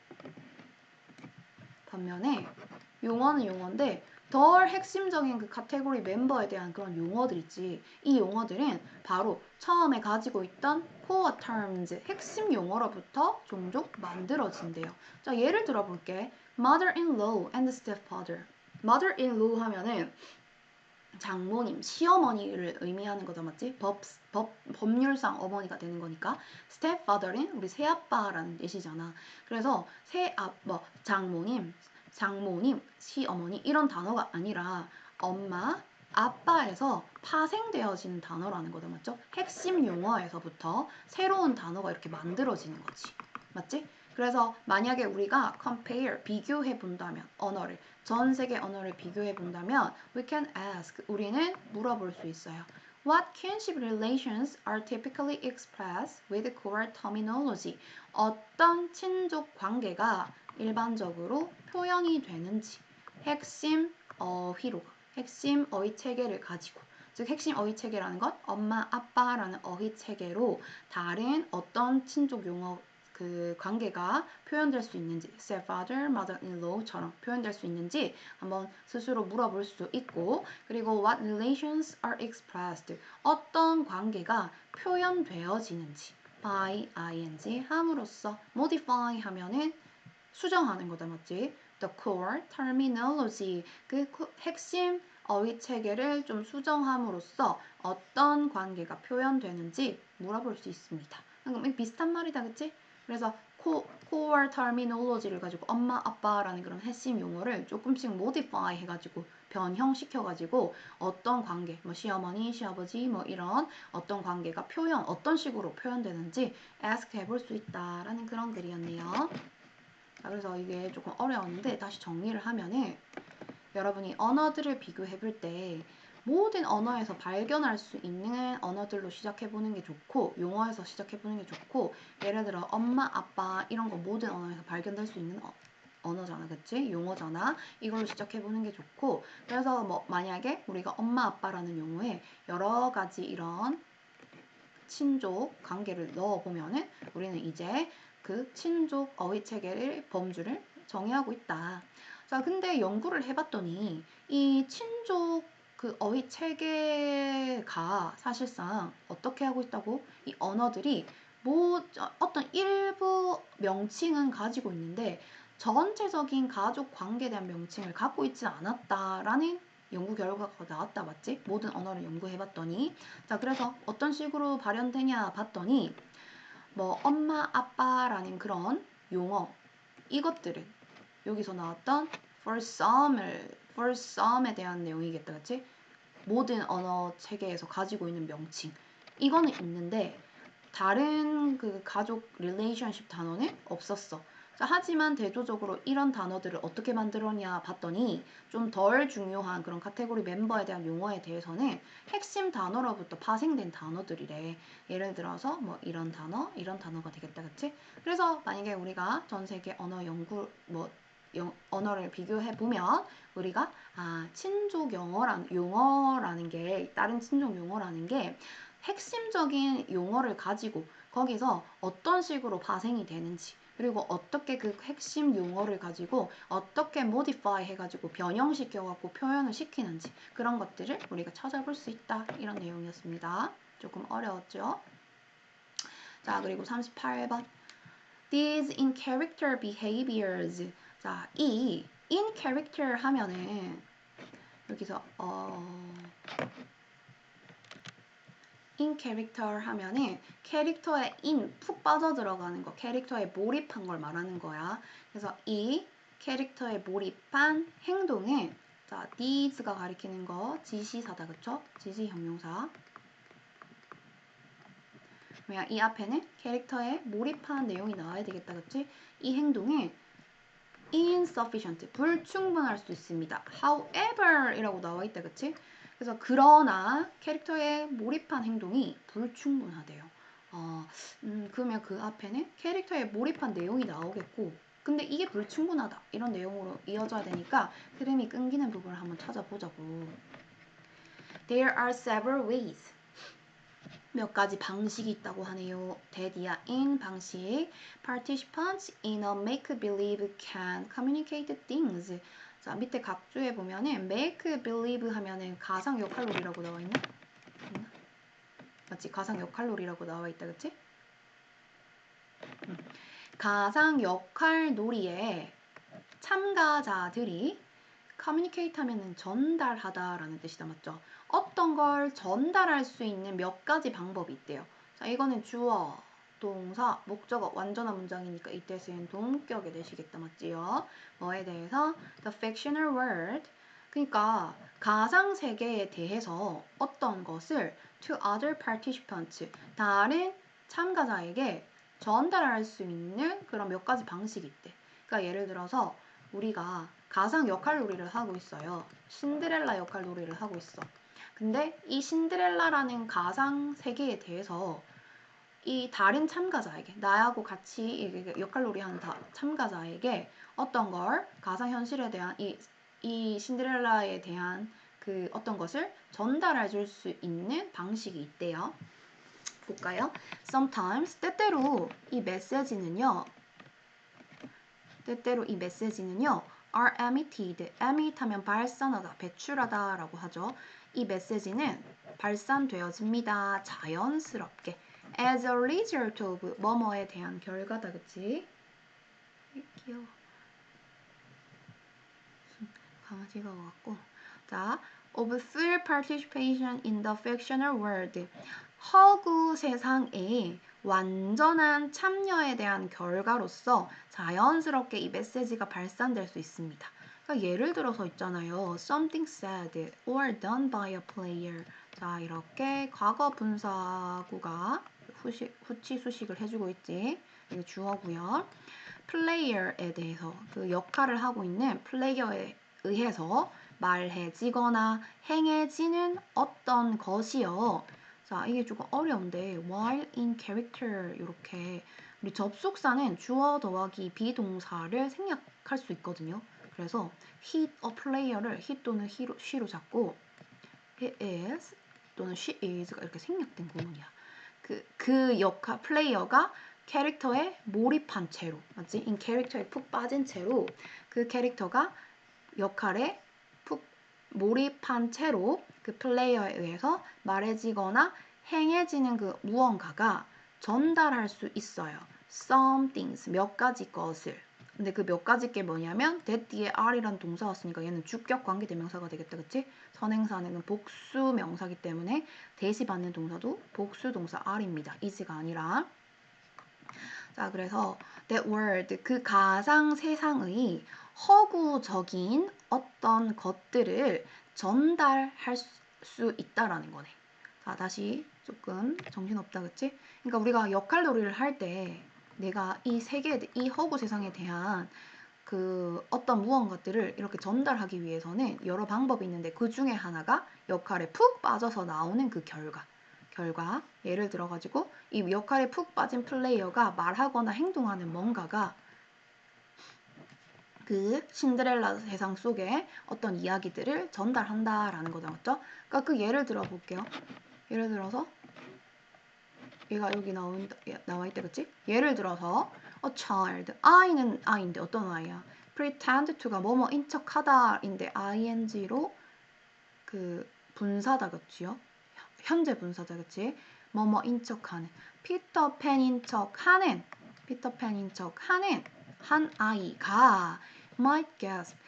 용어는 용어인데 덜 핵심적인 그 카테고리 멤버에 대한 그런 용어들 있지. 이 용어들은 바로 처음에 가지고 있던 core terms, 핵심 용어로부터 종종 만들어진대요. 자, 예를 들어 볼게. mother-in-law and stepfather. mother-in-law 하면은 장모님, 시어머니를 의미하는 거죠, 맞지? 법률상 어머니가 되는 거니까. stepfather는 우리 새아빠라는 뜻이잖아. 그래서 장모님, 시어머니 이런 단어가 아니라 엄마, 아빠에서 파생되어지는 단어라는 거죠, 맞죠? 핵심 용어에서부터 새로운 단어가 이렇게 만들어지는 거지, 맞지? 그래서 만약에 우리가 compare, 비교해 본다면 언어를 전 세계 언어를 비교해 본다면 we can ask, 우리는 물어볼 수 있어요. What kinship relations are typically expressed with core terminology? 어떤 친족 관계가 일반적으로 표현이 되는지 핵심 핵심 어휘 체계를 가지고 즉 핵심 어휘 체계라는 것 엄마 아빠라는 어휘 체계로 다른 어떤 친족 용어 그 관계가 표현될 수 있는지 stepfather, mother-in-law처럼 표현될 수 있는지 한번 스스로 물어볼 수도 있고 그리고 what relations are expressed 어떤 관계가 표현되어지는지 by ing 함으로써 modify 하면은 수정하는 거다 맞지? The core terminology 그 핵심 어휘 체계를 좀 수정함으로써 어떤 관계가 표현되는지 물어볼 수 있습니다. 그럼 비슷한 말이다 그치? 그래서 core terminology를 가지고 엄마, 아빠라는 그런 핵심 용어를 조금씩 modify 해가지고 변형시켜가지고 어떤 관계, 뭐 시어머니, 시아버지 뭐 이런 어떤 관계가 어떤 식으로 표현되는지 ask 해볼 수 있다라는 그런 글이었네요. 자, 그래서 이게 조금 어려웠는데 다시 정리를 하면은 여러분이 언어들을 비교해 볼 때 모든 언어에서 발견할 수 있는 언어들로 시작해보는 게 좋고 용어에서 시작해보는 게 좋고 예를 들어 엄마, 아빠 이런 거 모든 언어에서 발견될 수 있는 언어잖아, 그치? 용어잖아. 이걸로 시작해보는 게 좋고 그래서 뭐 만약에 우리가 엄마, 아빠라는 용어에 여러 가지 이런 친족 관계를 넣어보면은 우리는 이제 그 친족 어휘 체계의 범주를 정의하고 있다. 자, 근데 연구를 해봤더니 이 친족 그 어휘 체계가 사실상 어떻게 하고 있다고? 이 언어들이 어떤 일부 명칭은 가지고 있는데 전체적인 가족 관계에 대한 명칭을 갖고 있지 않았다라는 연구 결과가 나왔다, 맞지? 모든 언어를 연구해봤더니 자, 그래서 어떤 식으로 발현되냐 봤더니 뭐 엄마, 아빠라는 그런 용어 이것들은 여기서 나왔던 for some에 대한 내용이겠다, 그치? 모든 언어 체계에서 가지고 있는 명칭 이거는 있는데 다른 그 가족 relationship 단어는 없었어. 자, 하지만 대조적으로 이런 단어들을 어떻게 만들었냐 봤더니 좀 덜 중요한 그런 카테고리 멤버에 대한 용어에 대해서는 핵심 단어로부터 파생된 단어들이래. 예를 들어서 뭐 이런 단어가 되겠다, 그치? 그래서 만약에 우리가 전 세계 언어 연구 언어를 비교해 보면 우리가 친족 용어라는 게 다른 친족 용어라는 게 핵심적인 용어를 가지고 거기서 어떤 식으로 파생이 되는지 그리고 어떻게 그 핵심 용어를 가지고 어떻게 modify 해가지고 변형시켜갖고 표현을 시키는지 그런 것들을 우리가 찾아볼 수 있다 이런 내용이었습니다. 조금 어려웠죠? 자, 그리고 38번 These in character behaviors 자, 이 in character 하면은 여기서 in character 하면은 캐릭터에 푹 빠져 들어가는 거, 캐릭터에 몰입한 걸 말하는 거야. 그래서 이 캐릭터에 몰입한 행동은 자, these가 가리키는 거 지시사다, 그쵸? 지시 형용사. 왜냐, 이 앞에는 캐릭터에 몰입한 내용이 나와야 되겠다, 그치? 이 행동은 insufficient, 불충분할 수 있습니다. however 이라고 나와 있다, 그치? 그래서 그러나 캐릭터에 몰입한 행동이 불충분하대요. 그러면 그 앞에는 캐릭터에 몰입한 내용이 나오겠고 근데 이게 불충분하다 이런 내용으로 이어져야 되니까 흐름이 끊기는 부분을 한번 찾아보자고. There are several ways. 몇 가지 방식이 있다고 하네요. 대디아 in 방식. Participants in a make-believe can communicate things. 자, 밑에 각주에 보면은 make-believe 하면은 가상 역할놀이라고 나와 있나? 맞지? 가상 역할놀이라고 나와 있다, 그치? 가상 역할놀이에 참가자들이 communicate 하면은 전달하다라는 뜻이다, 맞죠? 어떤 걸 전달할 수 있는 몇 가지 방법이 있대요. 자, 이거는 주어, 동사, 목적어, 완전한 문장이니까 이때 쓰인 동격에 내시겠다, 맞지요? 뭐에 대해서? The fictional world. 그러니까 가상 세계에 대해서 어떤 것을 to other participants, 다른 참가자에게 전달할 수 있는 그런 몇 가지 방식이 있대. 그러니까 예를 들어서 우리가 가상 역할놀이를 하고 있어요. 신데렐라 역할놀이를 하고 있어. 근데 이 신데렐라라는 가상 세계에 대해서 이 다른 참가자에게 나하고 같이 역할놀이 하는 참가자에게 어떤 걸 가상 현실에 대한 이 신데렐라에 대한 그 어떤 것을 전달해 줄 수 있는 방식이 있대요. 볼까요? Sometimes 때때로 이 메시지는요 are emitted. emit 하면 발산하다, 배출하다 라고 하죠. 이 메시지는 발산되어집니다. 자연스럽게. as a result of 뭐뭐에 대한 결과다, 그치? 귀여워. 강아지가 와갖고. 자, of full participation in the fictional world. 허구 세상에 완전한 참여에 대한 결과로서 자연스럽게 이 메시지가 발산될 수 있습니다. 그러니까 예를 들어서 있잖아요. Something said or done by a player. 자, 이렇게 과거 분사구가 후치 수식을 해주고 있지. 이게 주어고요. 플레이어에 대해서 그 역할을 하고 있는 플레이어에 의해서 말해지거나 행해지는 어떤 것이요. 자, 이게 조금 어려운데 while in character 이렇게 우리 접속사는 주어 더하기 비동사를 생략할 수 있거든요. 그래서 he a player를 he 또는 she로 잡고 he is 또는 she is가 이렇게 생략된 구문이야. 그 역할 플레이어가 캐릭터에 몰입한 채로 맞지? 인 캐릭터에 푹 빠진 채로 그 캐릭터가 역할에 푹 몰입한 채로 그 플레이어에 의해서 말해지거나 행해지는 그 무언가가 전달할 수 있어요. Some things, 몇 가지 것을. 근데 그 몇 가지 게 뭐냐면 that 뒤에 are이란 동사 왔으니까 얘는 주격 관계 대명사가 되겠다. 그치? 선행사는 복수 명사기 때문에 대시받는 동사도 복수 동사 are입니다. is가 아니라. 자, 그래서 that word, 그 가상 세상의 허구적인 어떤 것들을 전달할 수 있다라는 거네. 자, 다시 조금 정신없다, 그치? 그러니까 우리가 역할놀이를 할 때 내가 이 세계, 이 허구 세상에 대한 그 어떤 무언가들을 이렇게 전달하기 위해서는 여러 방법이 있는데 그 중에 하나가 역할에 푹 빠져서 나오는 그 결과 예를 들어가지고 이 역할에 푹 빠진 플레이어가 말하거나 행동하는 뭔가가 그 신데렐라 세상 속에 어떤 이야기들을 전달한다라는 거죠. 맞죠? 그러니까 그 예를 들어 볼게요. 예를 들어서 얘가 여기 나와 있다, 그치? 예를 들어서 a child, I는 I인데 어떤 I야? pretend to가 뭐뭐인 척하다인데 ing로 그 분사다, 그치요? 현재 분사다, 그치? 뭐뭐인 척하는 피터팬인 척하는 한 아이가 might gasp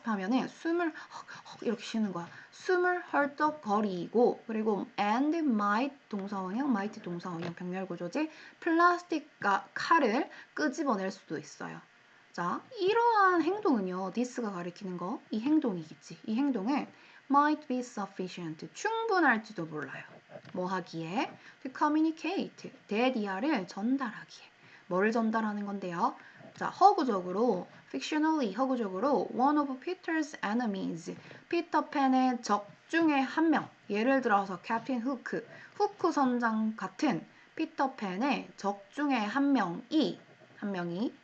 하면은 숨을 헉 이렇게 쉬는 거야. 숨을 헐떡거리고 그리고 and might 동사원형 might 동사원형 병렬 구조지 플라스틱 칼을 끄집어낼 수도 있어요. 자, 이러한 행동은요. this가 가리키는 거 이 행동이겠지. 이 행동은 might be sufficient 충분할지도 몰라요. 뭐 하기에? to communicate 대디아를 전달하기에. 뭘 전달하는 건데요? 자, 허구적으로 fictionally 허구적으로 one of Peter's enemies 피터팬의 적 중에 한 명 예를 들어서 캡틴 후크 선장 같은 피터팬의 적 중에 한 명이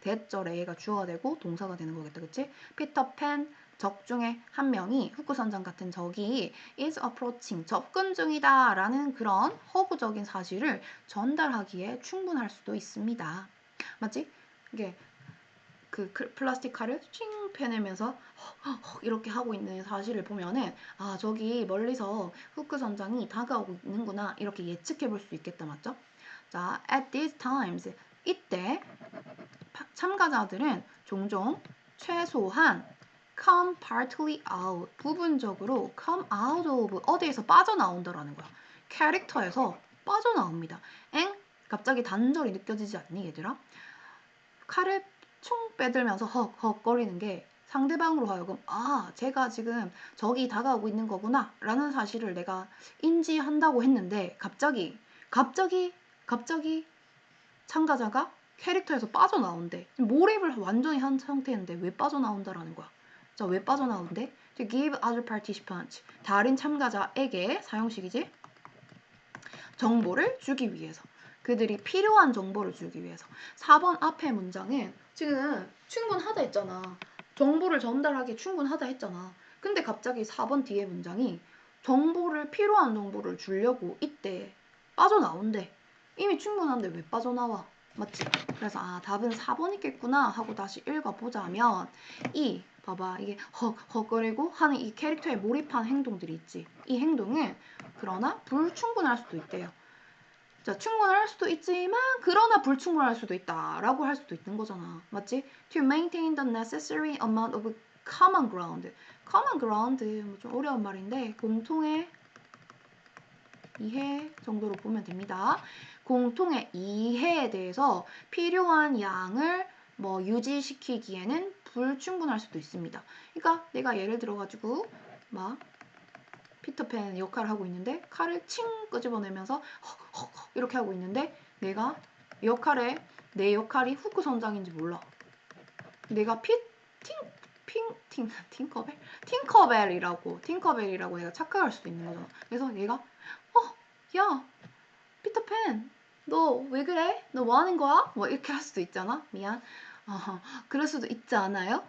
대절에 얘가 주어가 되고 동사가 되는 거겠다. 그치? 피터팬 적 중에 한 명이 후크 선장 같은 적이 is approaching 접근 중이다 라는 그런 허구적인 사실을 전달하기에 충분할 수도 있습니다. 맞지? 이게 그 플라스틱 칼을 칭 빼내면서 이렇게 하고 있는 사실을 보면은 아 저기 멀리서 후크 선장이 다가오고 있는구나 이렇게 예측해 볼 수 있겠다. 맞죠? 자, at these times 이때 참가자들은 종종 최소한 come partly out 부분적으로 come out of 어디에서 빠져나온다라는 거야. 캐릭터에서 빠져나옵니다. 엥? 갑자기 단절이 느껴지지 않니 얘들아? 칼을 총 빼들면서 헉헉거리는 게 상대방으로 하여금 아 제가 지금 적이 다가오고 있는 거구나 라는 사실을 내가 인지한다고 했는데 갑자기 참가자가 캐릭터에서 빠져나온대. 몰입을 완전히 한 상태인데 왜 빠져나온다라는 거야. 자, 왜 빠져나온대? To give other participants 다른 참가자에게 사용식이지 정보를 주기 위해서 그들이 필요한 정보를 주기 위해서 4번 앞에 문장은 지금 충분하다 했잖아. 정보를 전달하기 충분하다 했잖아. 근데 갑자기 4번 뒤에 문장이 필요한 정보를 주려고 이때 빠져나온대. 이미 충분한데 왜 빠져나와? 맞지? 그래서 아 답은 4번이겠구나 하고 다시 읽어보자면 봐봐 이게 헉헉거리고 하는 이 캐릭터에 몰입한 행동들이 있지. 이 행동은 그러나 불충분할 수도 있대요. 자, 충분할 수도 있지만 그러나 불충분할 수도 있다라고 할 수도 있는 거잖아. 맞지? To maintain the necessary amount of common ground. common ground 뭐 좀 어려운 말인데 공통의 이해 정도로 보면 됩니다. 공통의 이해에 대해서 필요한 양을 뭐 유지시키기에는 불충분할 수도 있습니다. 그러니까 내가 예를 들어가지고 막 피터팬 역할을 하고 있는데 칼을 칭 끄집어내면서 헉 이렇게 하고 있는데 내가 내 역할이 후크 선장인지 몰라. 내가 팅커벨이라고 내가 착각할 수도 있는 거잖아. 그래서 내가 야 피터팬 너 왜 그래? 너 뭐 하는 거야? 뭐 이렇게 할 수도 있잖아. 미안. 그럴 수도 있지 않아요?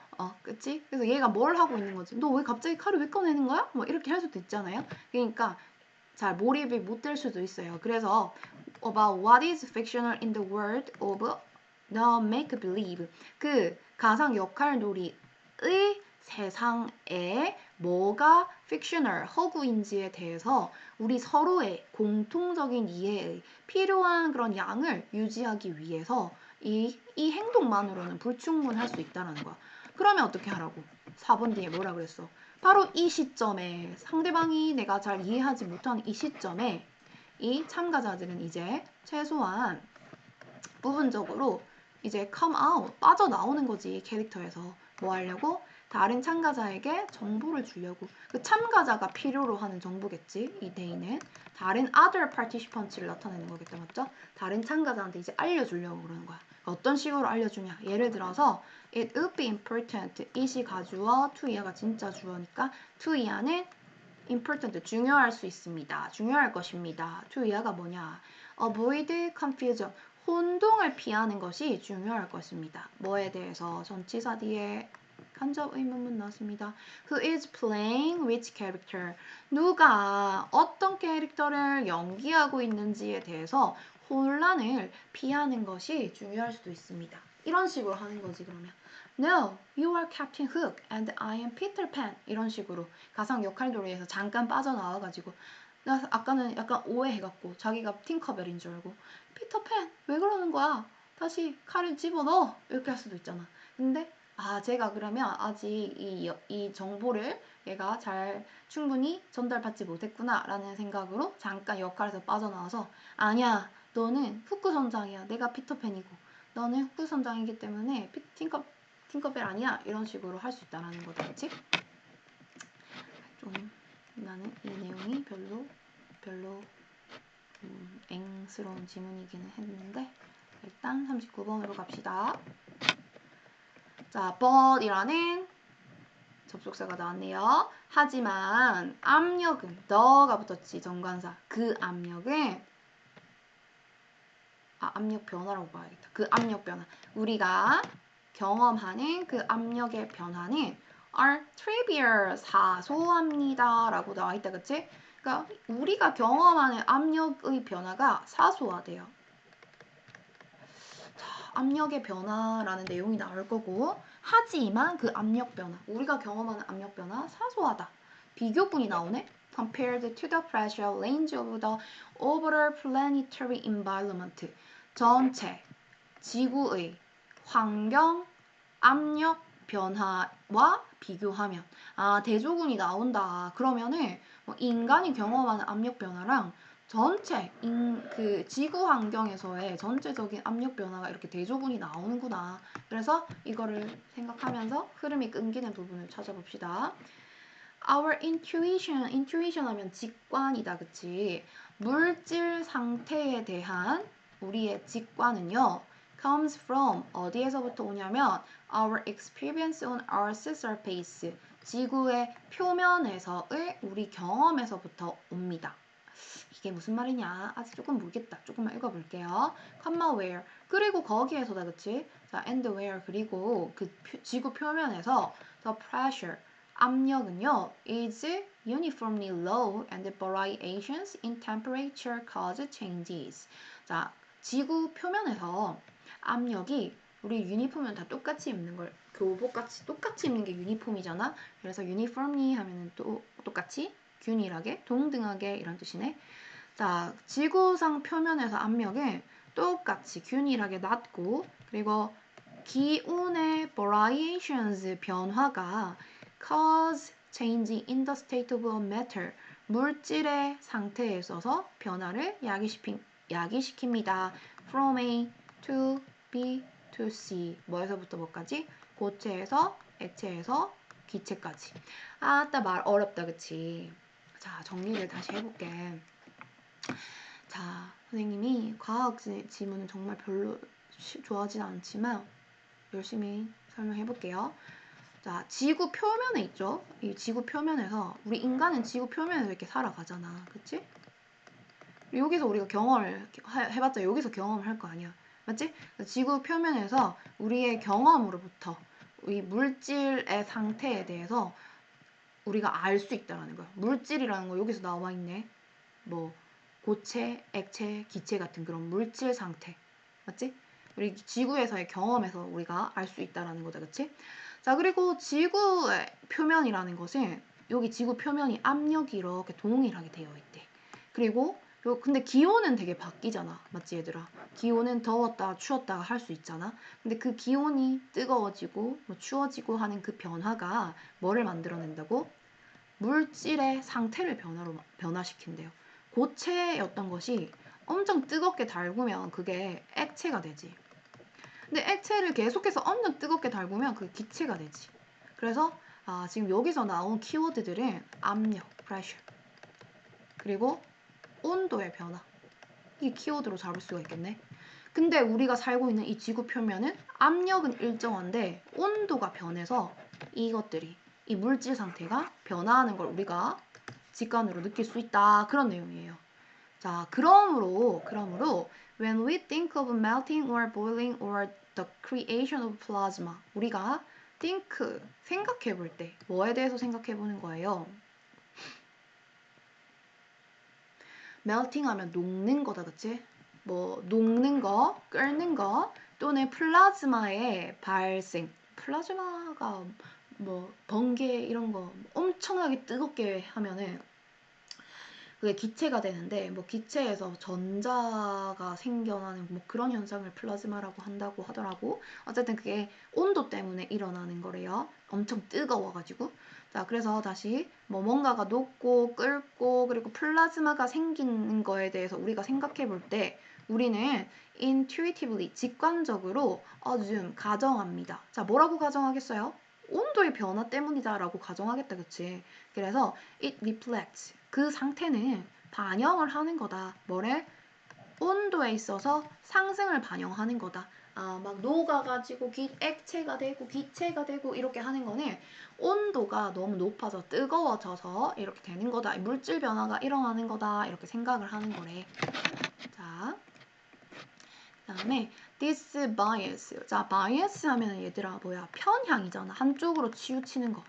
그치? 그래서 얘가 뭘 하고 있는 거지? 너 왜 갑자기 칼을 왜 꺼내는 거야? 뭐 이렇게 할 수도 있잖아요. 그러니까 잘 몰입이 못 될 수도 있어요. 그래서 about what is fictional in the world of the make-believe 그 가상 역할놀이의 세상에 뭐가 fictional, 허구인지에 대해서 우리 서로의 공통적인 이해의 필요한 그런 양을 유지하기 위해서 이 행동만으로는 불충분할 수 있다는 거야. 그러면 어떻게 하라고? 4번 뒤에 뭐라 그랬어? 바로 이 시점에 상대방이 내가 잘 이해하지 못하는 이 시점에 이 참가자들은 이제 최소한 부분적으로 이제 come out, 빠져나오는 거지. 캐릭터에서 뭐 하려고? 다른 참가자에게 정보를 주려고. 그 참가자가 필요로 하는 정보겠지. 이 데이는 다른 other participants를 나타내는 거겠다. 맞죠? 다른 참가자한테 이제 알려주려고 그러는 거야. 어떤 식으로 알려주냐. 예를 들어서 it would be important. it이 가주어, to 이하가 진짜 주어니까 to 이하는 important, 중요할 수 있습니다. 중요할 것입니다. to 이하가 뭐냐. avoid confusion. 혼동을 피하는 것이 중요할 것입니다. 뭐에 대해서 전치사 뒤에 간접 의문문 나왔습니다. Who is playing which character? 누가 어떤 캐릭터를 연기하고 있는지에 대해서 혼란을 피하는 것이 중요할 수도 있습니다. 이런 식으로 하는 거지 그러면. No, you are Captain Hook and I am Peter Pan. 이런 식으로 가상 역할놀이에서 잠깐 빠져나와가지고 나 아까는 약간 오해해갖고 자기가 팅커벨인 줄 알고 피터팬 왜 그러는 거야? 다시 칼을 집어넣어 이렇게 할 수도 있잖아. 근데 제가 그러면 아직 이 정보를 얘가 잘 충분히 전달받지 못했구나 라는 생각으로 잠깐 역할에서 빠져나와서 아니야 너는 후크 선장이야 내가 피터팬이고 너는 후크 선장이기 때문에 팅커벨 아니야 이런 식으로 할 수 있다라는 거다 그치? 좀 나는 이 내용이 별로 앵스러운 지문이기는 했는데 일단 39번으로 갑시다. 자, but이라는 접속사가 나왔네요. 하지만 압력은 너가 붙었지 정관사. 그 압력은 압력 변화라고 봐야겠다. 그 압력 변화. 우리가 경험하는 그 압력의 변화는 are trivial, 사소합니다. 라고 나와있다. 그치? 그러니까 우리가 경험하는 압력의 변화가 사소하대요. 압력의 변화라는 내용이 나올 거고 하지만 그 압력 변화, 우리가 경험하는 압력 변화 사소하다. 비교분이 나오네. Compared to the pressure range of the overall planetary environment. 전체 지구의 환경 압력 변화와 비교하면 대조군이 나온다. 그러면은 인간이 경험하는 압력 변화랑 전체 그 지구 환경에서의 전체적인 압력 변화가 이렇게 대조군이 나오는구나. 그래서 이거를 생각하면서 흐름이 끊기는 부분을 찾아봅시다. Our intuition 하면 직관이다, 그치? 물질 상태에 대한 우리의 직관은요, comes from 어디에서부터 오냐면 our experience on Earth's surface, 지구의 표면에서의 우리 경험에서부터 옵니다. 이게 무슨 말이냐? 아직 조금 모르겠다. 조금만 읽어볼게요. comma where 그리고 거기에서다, 그치? 자, and where 그리고 그 지구 표면에서 the pressure 압력은요 is uniformly low and variations in temperature cause changes. 자, 지구 표면에서 압력이 우리 유니폼은 다 똑같이 입는 걸 교복같이 똑같이 입는 게 유니폼이잖아. 그래서 uniformly 하면은 또 똑같이 균일하게 동등하게 이런 뜻이네. 자, 지구상 표면에서 압력은 똑같이 균일하게 낮고 그리고 기온의 variations 변화가 cause changing in the state of matter 물질의 상태에 있어서 변화를 야기시킵니다. From A to B to C. 뭐에서부터 뭐까지? 고체에서 액체에서 기체까지. 아따 말 어렵다 그치? 자 정리를 다시 해볼게. 자 선생님이 과학 지문은 정말 별로 좋아하진 않지만 열심히 설명해볼게요. 자, 지구 표면에 있죠? 이 지구 표면에서 우리 인간은 지구 표면에서 이렇게 살아가잖아. 그치? 여기서 우리가 경험을 해봤자 여기서 경험을 할 거 아니야. 맞지? 지구 표면에서 우리의 경험으로부터 이 물질의 상태에 대해서 우리가 알 수 있다는 거야. 물질이라는 거 여기서 나와 있네. 뭐 고체, 액체, 기체 같은 그런 물질 상태. 맞지? 우리 지구에서의 경험에서 우리가 알 수 있다는 거다. 그치? 자, 그리고 지구의 표면이라는 것은 여기 지구 표면이 압력이 이렇게 동일하게 되어 있대. 그리고 근데 기온은 되게 바뀌잖아. 맞지 얘들아? 기온은 더웠다가 추웠다가 할 수 있잖아. 근데 그 기온이 뜨거워지고 뭐 추워지고 하는 그 변화가 뭐를 만들어낸다고? 물질의 상태를 변화시킨대요. 고체였던 것이 엄청 뜨겁게 달구면 그게 액체가 되지. 근데 액체를 계속해서 엄청 뜨겁게 달구면 그게 기체가 되지. 그래서 지금 여기서 나온 키워드들은 압력, pressure, 그리고 온도의 변화. 이 키워드로 잡을 수가 있겠네. 근데 우리가 살고 있는 이 지구 표면은 압력은 일정한데 온도가 변해서 이것들이 이 물질 상태가 변화하는 걸 우리가 직관으로 느낄 수 있다. 그런 내용이에요. 자, 그러므로 when we think of melting or boiling or the creation of plasma, 우리가 think, 생각해 볼 때 뭐에 대해서 생각해 보는 거예요? melting 하면 녹는 거다, 그치? 뭐 녹는 거, 끓는 거 또는 플라즈마의 발생. 플라즈마가 뭐 번개 이런 거 엄청나게 뜨겁게 하면은 그게 기체가 되는데 뭐 기체에서 전자가 생겨나는 뭐 그런 현상을 플라즈마라고 한다고 하더라고. 어쨌든 그게 온도 때문에 일어나는 거래요. 엄청 뜨거워가지고. 자, 그래서 다시 뭐 뭔가가 녹고 끓고 그리고 플라즈마가 생기는 거에 대해서 우리가 생각해 볼 때 우리는 intuitively 직관적으로 assume 가정합니다. 자, 뭐라고 가정하겠어요? 온도의 변화 때문이다라고 가정하겠다, 그치? 그래서 it reflects 그 상태는 반영을 하는 거다. 뭐래? 온도에 있어서 상승을 반영하는 거다. 막 녹아가지고 액체가 되고 기체가 되고 이렇게 하는 거는 온도가 너무 높아서 뜨거워져서 이렇게 되는 거다. 물질 변화가 일어나는 거다. 이렇게 생각을 하는 거래. 자, 그다음에 this bias. 자, bias 하면 얘들아 뭐야? 편향이잖아. 한쪽으로 치우치는 거.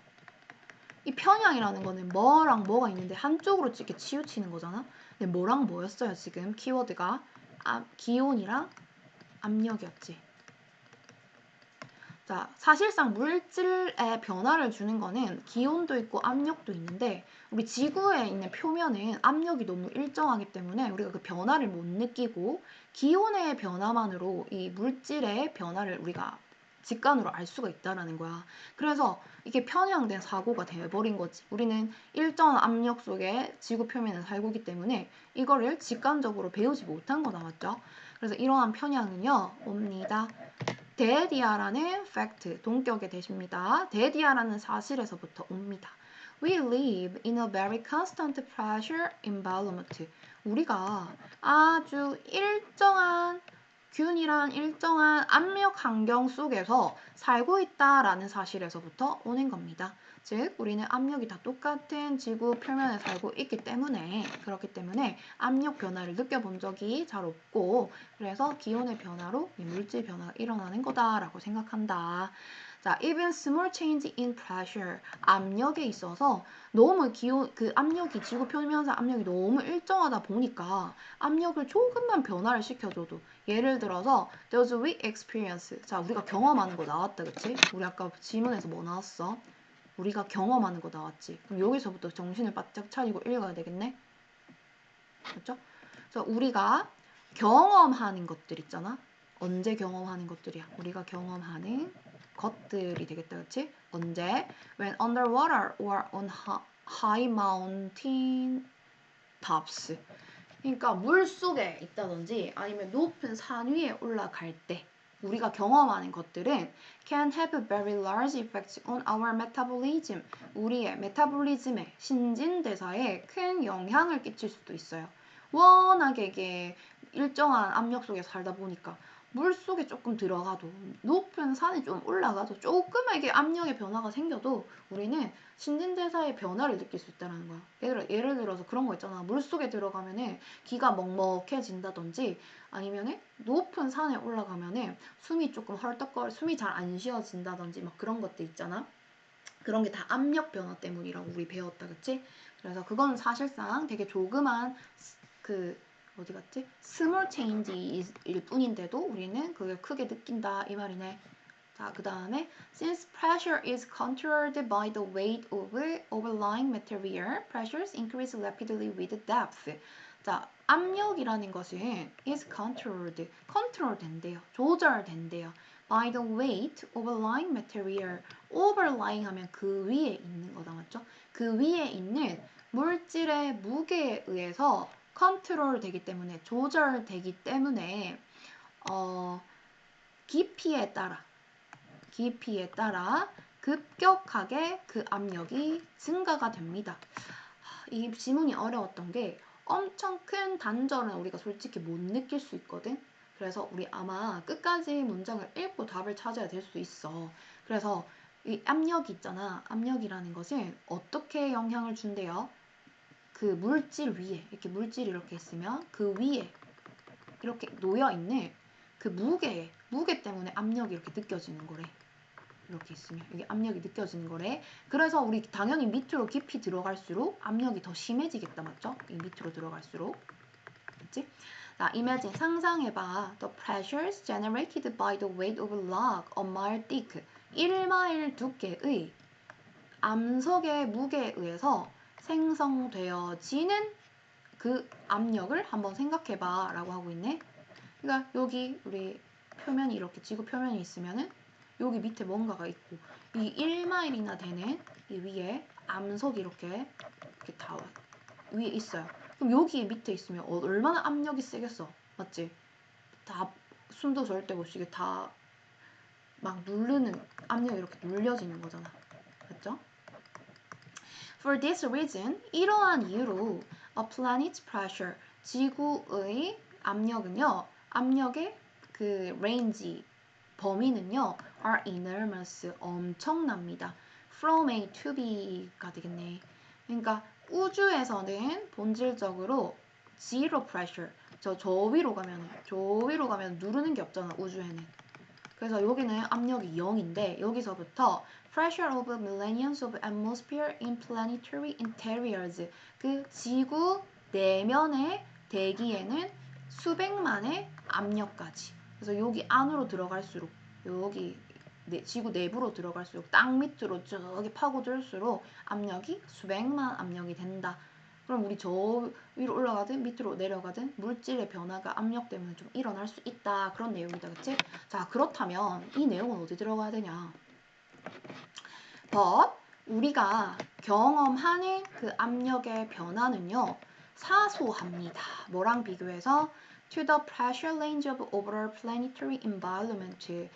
이 편향이라는 거는 뭐랑 뭐가 있는데 한쪽으로 이렇게 치우치는 거잖아. 근데 뭐랑 뭐였어요 지금 키워드가? 기온이랑 압력이었지. 자, 사실상 물질에 변화를 주는 거는 기온도 있고 압력도 있는데 우리 지구에 있는 표면은 압력이 너무 일정하기 때문에 우리가 그 변화를 못 느끼고 기온의 변화만으로 이 물질의 변화를 우리가 직관으로 알 수가 있다라는 거야. 그래서 이게 편향된 사고가 되어버린 거지. 우리는 일정한 압력 속에 지구 표면에 살고 있기 때문에 이거를 직관적으로 배우지 못한 거다, 맞죠? 그래서 이러한 편향은요, 옵니다. 데디아라는 fact, 동격의 대십니다. 데디아라는 사실에서부터 옵니다. We live in a very constant pressure environment. 우리가 아주 일정한 균이란 일정한 압력 환경 속에서 살고 있다라는 사실에서부터 오는 겁니다. 즉 우리는 압력이 다 똑같은 지구 표면에 살고 있기 때문에 그렇기 때문에 압력 변화를 느껴본 적이 잘 없고 그래서 기온의 변화로 물질 변화가 일어나는 거다라고 생각한다. 자, even small change in pressure, 압력에 있어서 너무 그 압력이 지구 표면에서 압력이 너무 일정하다 보니까 압력을 조금만 변화를 시켜줘도 예를 들어서 there's we experience. 자, 우리가 경험하는 거 나왔다, 그치? 우리 아까 지문에서 뭐 나왔어? 우리가 경험하는 거 나왔지. 그럼 여기서부터 정신을 바짝 차리고 읽어야 되겠네? 그렇죠? 그래서 우리가 경험하는 것들 있잖아. 언제 경험하는 것들이야? 우리가 경험하는 것들이 되겠다, 그렇지? 언제? When underwater or on high mountain tops. 그러니까 물 속에 있다든지 아니면 높은 산 위에 올라갈 때 우리가 경험하는 것들은 can have very large effects on our metabolism. 우리의 메타볼리즘에 신진대사에 큰 영향을 끼칠 수도 있어요. 워낙에 이게 일정한 압력 속에 살다 보니까 물 속에 조금 들어가도 높은 산에 좀 올라가도 조금의 압력의 변화가 생겨도 우리는 신진대사의 변화를 느낄 수 있다는 거야. 예를 들어서 그런 거 있잖아. 물 속에 들어가면은 기가 먹먹해진다든지 아니면은 높은 산에 올라가면은 숨이 조금 헐떡거려 숨이 잘 안 쉬어진다든지 막 그런 것들 있잖아. 그런 게 다 압력 변화 때문이라고 우리 배웠다, 그치? 그래서 그건 사실상 되게 조그만 그 어디 갔지? 스몰 체인지일 뿐인데도 우리는 그걸 크게 느낀다 이 말이네. 자, 그 다음에 since pressure is controlled by the weight of overlying material, pressures increase rapidly with depth. 자, 압력이라는 것은 is controlled, 컨트롤 된대요. 조절된대요. by the weight overlying material. overlying 하면 그 위에 있는 거다, 맞죠? 그 위에 있는 물질의 무게에 의해서 컨트롤 되기 때문에 조절되기 때문에 깊이에 따라 급격하게 그 압력이 증가가 됩니다. 이 지문이 어려웠던 게 엄청 큰 단절은 우리가 솔직히 못 느낄 수 있거든. 그래서 우리 아마 끝까지 문장을 읽고 답을 찾아야 될 수 있어. 그래서 이 압력이 있잖아. 압력이라는 것은 어떻게 영향을 준대요? 그 물질 위에 이렇게 물질이 이렇게 있으면 그 위에 이렇게 놓여 있는 그 무게 때문에 압력이 이렇게 느껴지는 거래. 이렇게 있으면 이게 압력이 느껴지는 거래. 그래서 우리 당연히 밑으로 깊이 들어갈수록 압력이 더 심해지겠다, 맞죠? 이 밑으로 들어갈수록. 그치? 자, imagine 상상해봐. The pressures generated by the weight of log a mile thick. 1마일 두께의 암석의 무게에 의해서 생성되어지는 그 압력을 한번 생각해봐 라고 하고 있네. 그러니까 여기 우리 표면이 이렇게 지구 표면이 있으면은 여기 밑에 뭔가가 있고 이 1마일이나 되는 이 위에 암석이 이렇게 다 위에 있어요. 그럼 여기 밑에 있으면 얼마나 압력이 세겠어. 맞지? 다 숨도 절대 못 쉬게 다 막 누르는 압력이 이렇게 눌려지는 거잖아. 맞죠? For this reason, 이러한 이유로 a planet's pressure, 지구의 압력은요. 압력의 그 range, 범위는요. are enormous, 엄청납니다. From A to B가 되겠네. 그러니까 우주에서는 본질적으로 zero pressure, 저 위로 가면 누르는 게 없잖아, 우주에는. 그래서 여기는 압력이 0인데 여기서부터 pressure of millions of atmosphere in planetary interiors, 그 지구 내면의 대기에는 수백만의 압력까지. 그래서 여기 안으로 들어갈수록 여기 지구 내부로 들어갈수록 땅 밑으로 저기 파고들수록 압력이 수백만 압력이 된다. 그럼 우리 저 위로 올라가든 밑으로 내려가든 물질의 변화가 압력 때문에 좀 일어날 수 있다. 그런 내용이다. 그치? 자, 그렇다면 이 내용은 어디 들어가야 되냐? But 우리가 경험하는 그 압력의 변화는요. 사소합니다. 뭐랑 비교해서 to the pressure range of overall planetary environment,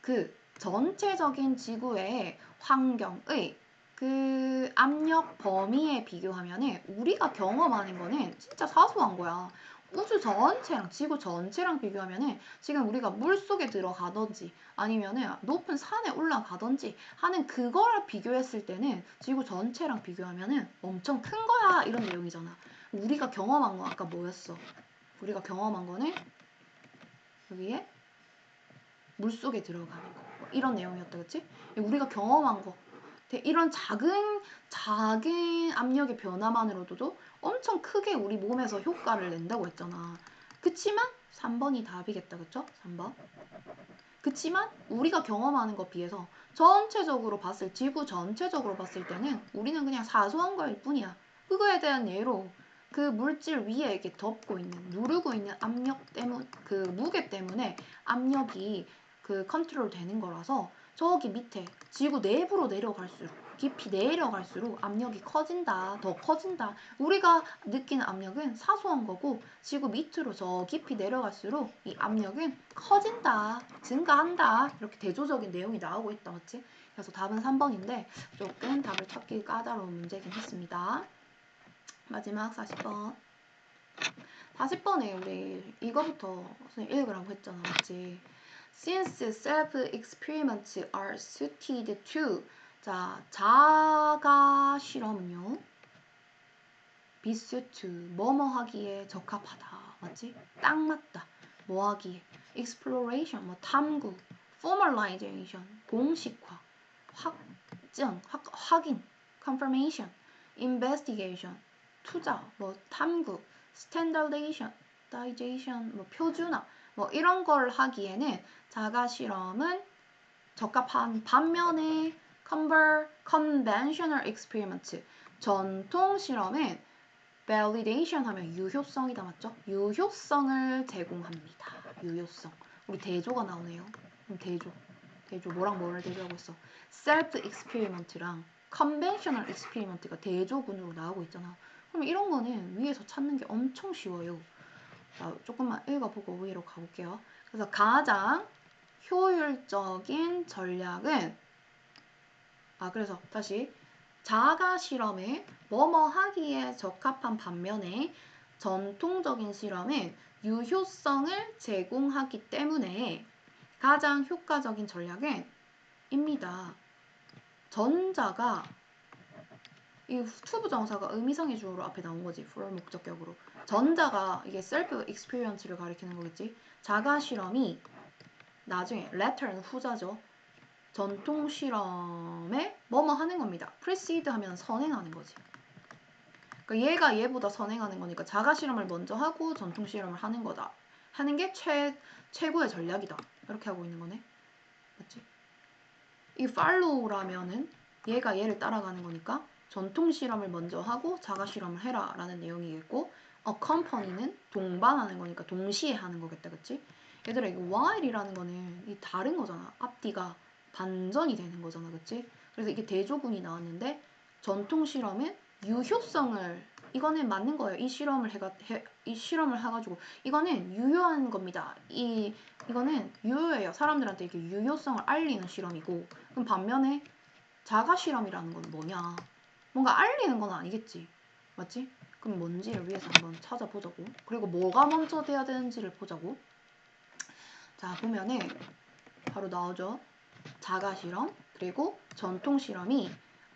그 전체적인 지구의 환경의 그 압력 범위에 비교하면은 우리가 경험하는 거는 진짜 사소한 거야. 우주 전체랑 지구 전체랑 비교하면은 지금 우리가 물 속에 들어가든지 아니면은 높은 산에 올라가든지 하는 그거랑 비교했을 때는 지구 전체랑 비교하면은 엄청 큰 거야 이런 내용이잖아. 우리가 경험한 거 아까 뭐였어? 우리가 경험한 거는 여기에 물속에 들어가는 거. 뭐 이런 내용이었다, 그치? 우리가 경험한 거. 이런 작은 압력의 변화만으로도 엄청 크게 우리 몸에서 효과를 낸다고 했잖아. 그치만 3번이 답이겠다, 그쵸? 3번. 그치만 우리가 경험하는 것에 비해서 지구 전체적으로 봤을 때는 우리는 그냥 사소한 거일 뿐이야. 그거에 대한 예로 그 물질 위에 이렇게 누르고 있는 압력 때문, 그 무게 때문에 압력이 그 컨트롤 되는 거라서 저기 밑에 지구 내부로 내려갈수록 깊이 내려갈수록 압력이 커진다. 더 커진다. 우리가 느끼는 압력은 사소한 거고 지구 밑으로 저 깊이 내려갈수록 이 압력은 커진다. 증가한다. 이렇게 대조적인 내용이 나오고 있다. 맞지? 그래서 답은 3번인데 조금 답을 찾기 까다로운 문제긴 했습니다. 마지막 40번. 40번에 우리 이거부터 읽으라고 했잖아. 맞지? Since self-experiments are suited to 자, 자가 실험은요. be suited to 뭐뭐 하기에 적합하다. 맞지? 딱 맞다. 뭐 하기에 exploration 뭐 탐구 formalization 공식화 확증 확인 confirmation investigation 투자 뭐 탐구 standardization 뭐 표준화 뭐 이런 걸 하기에는 자가 실험은 적합한 반면에 conventional experiment 전통 실험은 validation 하면 유효성이다. 맞죠? 유효성을 제공합니다. 유효성. 우리 대조가 나오네요. 그럼 대조 뭐랑 뭐를 대조하고 있어? self experiment랑 conventional experiment가 대조군으로 나오고 있잖아. 그럼 이런 거는 위에서 찾는 게 엄청 쉬워요. 자, 조금만 읽어보고 위로 가볼게요. 그래서 가장 효율적인 전략은 그래서 다시 자가 실험에 뭐뭐 하기에 적합한 반면에 전통적인 실험은 유효성을 제공하기 때문에 가장 효과적인 전략은 입니다. 전자가 이 투부 정사가 의미상의 주어로 앞에 나온 거지. for 목적격으로. 전자가 이게 self experience를 가리키는 거겠지. 자가 실험이 나중에 letter는 후자죠. 전통 실험에 뭐뭐 하는 겁니다. precede 하면 선행하는 거지. 그러니까 얘가 얘보다 선행하는 거니까 자가 실험을 먼저 하고 전통 실험을 하는 거다. 하는 게 최고의 전략이다. 이렇게 하고 있는 거네. 맞지? 이 follow라면은 얘가 얘를 따라가는 거니까 전통 실험을 먼저 하고 자가 실험을 해라 라는 내용이겠고 accompany는 동반하는 거니까 동시에 하는 거겠다. 그치? 얘들아 이거 while이라는 거는 이 다른 거잖아. 앞뒤가 반전이 되는 거잖아. 그치? 그래서 이게 대조군이 나왔는데 전통 실험은 유효성을 이거는 맞는 거예요. 이 실험을 해가지고 이거는 유효한 겁니다. 이거는 유효해요. 사람들한테 이렇게 유효성을 알리는 실험이고 그럼 반면에 자가 실험이라는 건 뭐냐? 뭔가 알리는 건 아니겠지. 맞지? 그럼 뭔지를 위해서 한번 찾아보자고. 그리고 뭐가 먼저 돼야 되는지를 보자고. 자, 보면은 바로 나오죠. 자가 실험 그리고 전통 실험이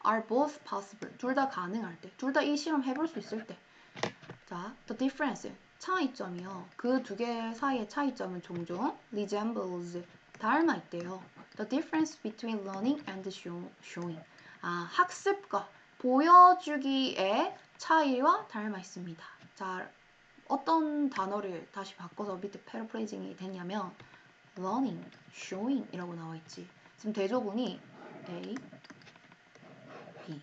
are both possible. 둘 다 가능할 때. 둘 다 이 실험 해볼 수 있을 때. 자, the difference. 차이점이요. 그 두 개 사이의 차이점은 종종 resembles. 닮아 있대요. The difference between learning and showing. 학습과 보여주기의 차이와 닮아 있습니다. 자, 어떤 단어를 다시 바꿔서 밑에 패러프레이징이 됐냐면 learning, showing 이라고 나와 있지. 지금 대조군이 A, B,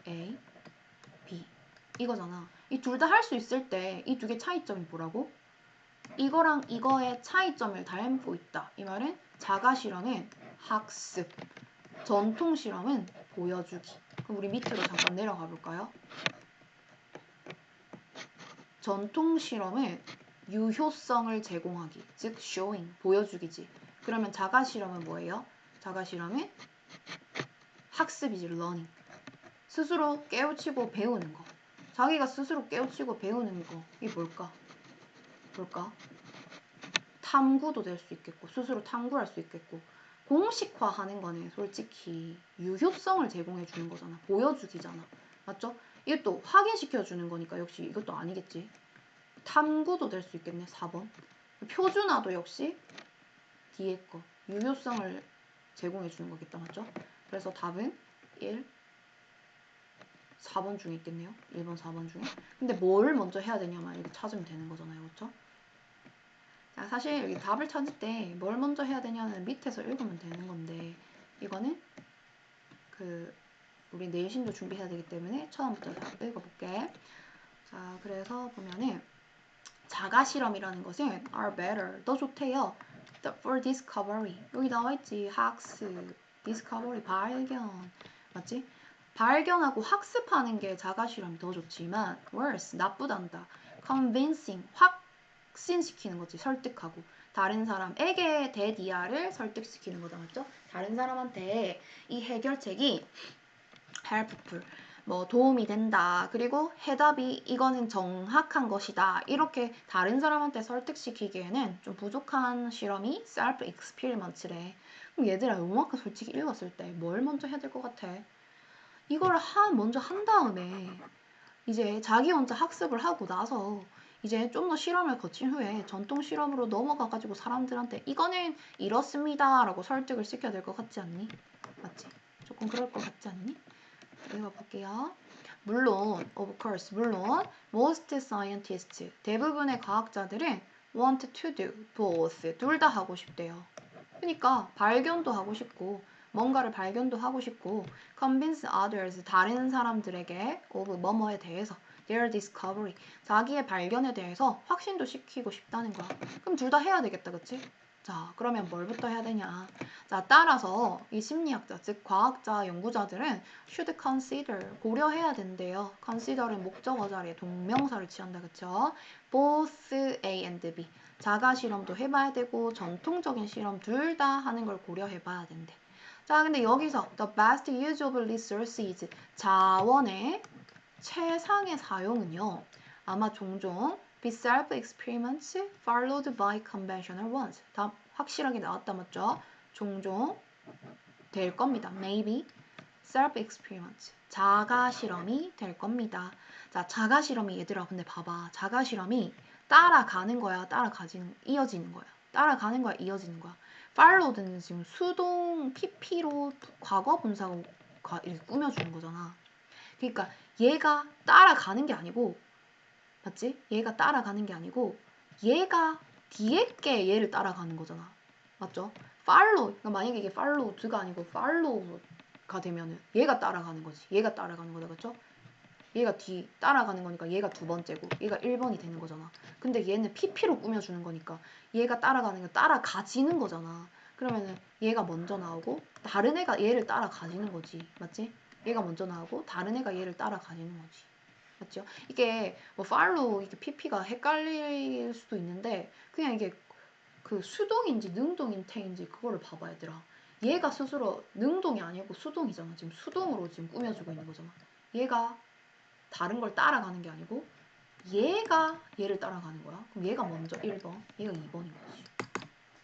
A, B 이거잖아. 이 둘 다 할 수 있을 때 이 두 개 차이점이 뭐라고? 이거랑 이거의 차이점을 닮고 있다. 이 말은 자가 실험은 학습, 전통 실험은 보여주기. 그럼 우리 밑으로 잠깐 내려가 볼까요? 전통 실험은 유효성을 제공하기, 즉 showing, 보여주기지. 그러면 자가 실험은 뭐예요? 자가 실험은 학습이지, learning. 스스로 깨우치고 배우는 거. 자기가 스스로 깨우치고 배우는 거. 이게 뭘까? 탐구도 될 수 있겠고, 스스로 탐구할 수 있겠고, 공식화하는 거는 솔직히 유효성을 제공해 주는 거잖아. 보여주기잖아. 맞죠? 이것도 확인시켜 주는 거니까 역시 이것도 아니겠지. 탐구도 될 수 있겠네. 4번. 표준화도 역시 뒤에 거. 유효성을 제공해 주는 거겠다. 맞죠? 그래서 답은 1, 4번 중에 있겠네요. 1번, 4번 중에. 근데 뭘 먼저 해야 되냐만 이렇게 찾으면 되는 거잖아요. 그렇죠? 자, 사실 여기 답을 찾을 때 뭘 먼저 해야 되냐는 밑에서 읽으면 되는 건데 이거는 우리 내신도 준비해야 되기 때문에 처음부터 다 읽어볼게. 자, 그래서 보면은 자가 실험이라는 것은 are better, 더 좋대요. for discovery. 여기 나와있지. 학습, discovery, 발견. 맞지? 발견하고 학습하는 게 자가실험이 더 좋지만 worse, 나쁘단다. convincing, 확신시키는 거지. 설득하고. 다른 사람에게 대디아를 설득시키는 거다. 맞죠? 다른 사람한테 이 해결책이 helpful, 뭐 도움이 된다. 그리고 해답이 이거는 정확한 것이다. 이렇게 다른 사람한테 설득시키기에는 좀 부족한 실험이 self experiments래. 그럼 얘들아, 요만큼 솔직히 읽었을 때 뭘 먼저 해야 될 것 같아? 이거를 먼저 한 다음에 이제 자기 혼자 학습을 하고 나서 이제 좀 더 실험을 거친 후에 전통 실험으로 넘어가가지고 사람들한테 이거는 이렇습니다 라고 설득을 시켜야 될 것 같지 않니? 맞지? 조금 그럴 것 같지 않니? 읽어볼게요. 물론, of course, 물론 most scientists, 대부분의 과학자들은 want to do both, 둘 다 하고 싶대요. 그러니까 발견도 하고 싶고 뭔가를 발견도 하고 싶고 convince others, 다른 사람들에게 of 뭐뭐에 대해서 their discovery, 자기의 발견에 대해서 확신도 시키고 싶다는 거야. 그럼 둘 다 해야 되겠다, 그치? 자, 그러면 뭘부터 해야 되냐? 자, 따라서 이 심리학자, 즉 과학자, 연구자들은 should consider, 고려해야 된대요. consider은 목적어 자리에 동명사를 취한다, 그쵸? both A and B. 자가 실험도 해봐야 되고 전통적인 실험 둘 다 하는 걸 고려해봐야 된대. 자, 근데 여기서 the best use of resources, 자원의 최상의 사용은요. 아마 종종 be self-experiments followed by conventional ones. 다 확실하게 나왔다, 맞죠? 종종 될 겁니다. Maybe self-experiments. 자가 실험이 될 겁니다. 자, 자가 실험이 얘들아, 근데 봐봐. 자가 실험이 따라가는 거야, 이어지는 거야. 따라가는 거야, 이어지는 거야. followed는 지금 수동 PP로 과거 분사가 꾸며주는 거잖아. 그러니까 얘가 따라가는 게 아니고, 맞지? 얘가 따라가는 게 아니고 얘가 뒤에 게 얘를 따라가는 거잖아. 맞죠? follow, 그러니까 만약에 이게 followed가 아니고 follow가 되면은 얘가 따라가는 거지. 얘가 따라가는 거다, 그렇죠? 얘가 따라가는 거니까 얘가 두 번째고 얘가 1번이 되는 거잖아. 근데 얘는 PP로 꾸며주는 거니까 얘가 따라가는 거 따라가지는 거잖아. 그러면은 얘가 먼저 나오고 다른 애가 얘를 따라가지는 거지. 맞지? 얘가 먼저 나오고 다른 애가 얘를 따라가지는 거지. 맞죠? 이게 뭐 팔로우 이게 PP가 헷갈릴 수도 있는데 그냥 이게 그 수동인지 능동인태인지 그거를 봐봐, 얘들아. 얘가 스스로 능동이 아니고 수동이잖아. 지금 수동으로 지금 꾸며주고 있는 거잖아. 얘가 다른 걸 따라가는 게 아니고 얘가 얘를 따라가는 거야. 그럼 얘가 먼저 1번, 얘가 2번인 거지.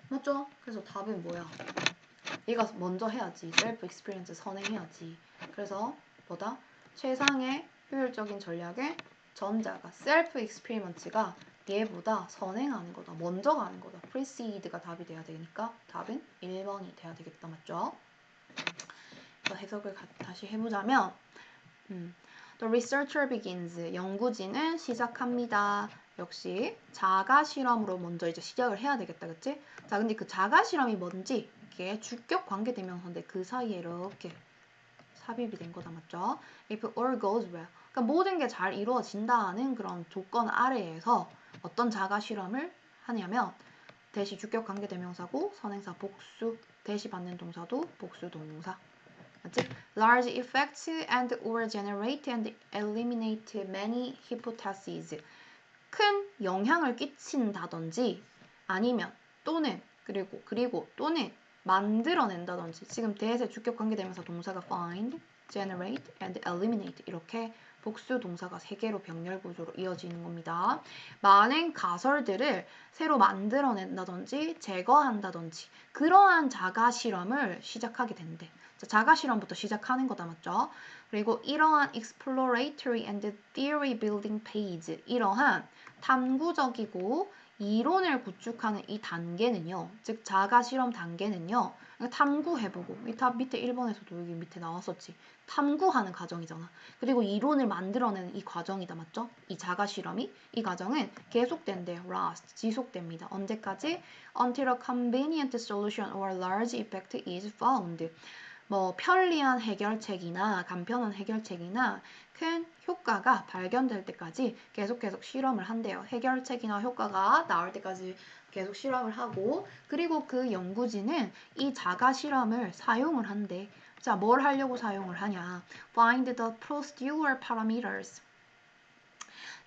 맞죠? 그래서 답은 뭐야? 얘가 먼저 해야지. 셀프 익스피리언스 선행해야지. 그래서 뭐다? 최상의 효율적인 전략의 전자가 셀프 익스피리먼트가 얘보다 선행하는 거다. 먼저 가는 거다. 프리시드가 답이 돼야 되니까 답은 1번이 돼야 되겠다. 맞죠? 해석을 다시 해보자면 The researcher begins. 연구진은 시작합니다. 역시 자가 실험으로 먼저 이제 시작을 해야 되겠다. 그치? 자, 근데 그 자가 실험이 뭔지 이게 주격 관계대명사인데 그 사이에 이렇게 삽입이 된 거다. 맞죠? If all goes well. 그러니까 모든 게 잘 이루어진다는 그런 조건 아래에서 어떤 자가 실험을 하냐면 대시 주격 관계대명사고 선행사 복수, 대시 받는 동사도 복수 동사. 맞지? Large effects and or generate and eliminate many hypotheses. 큰 영향을 끼친다든지 아니면 또는 그리고 또는 만들어낸다든지 지금 대세 주격 관계되면서 동사가 find, generate and eliminate 이렇게 복수 동사가 3개로 병렬 구조로 이어지는 겁니다. 많은 가설들을 새로 만들어낸다든지 제거한다든지 그러한 자가 실험을 시작하게 된대. 자가 실험부터 시작하는 거다, 맞죠? 그리고 이러한 exploratory and theory building phase, 이러한 탐구적이고 이론을 구축하는 이 단계는요, 즉 자가 실험 단계는요, 탐구해보고 이 답 밑에 1번에서도 여기 밑에 나왔었지. 탐구하는 과정이잖아. 그리고 이론을 만들어내는 이 과정이다, 맞죠? 이 자가 실험이 이 과정은 계속된대요. last, 지속됩니다. 언제까지? Until a convenient solution or large effect is found. 뭐 편리한 해결책이나 간편한 해결책이나 큰 효과가 발견될 때까지 계속 실험을 한대요. 해결책이나 효과가 나올 때까지 계속 실험을 하고 그리고 그 연구진은 이 자가 실험을 사용을 한대. 자, 뭘 하려고 사용을 하냐? Find the procedural parameters.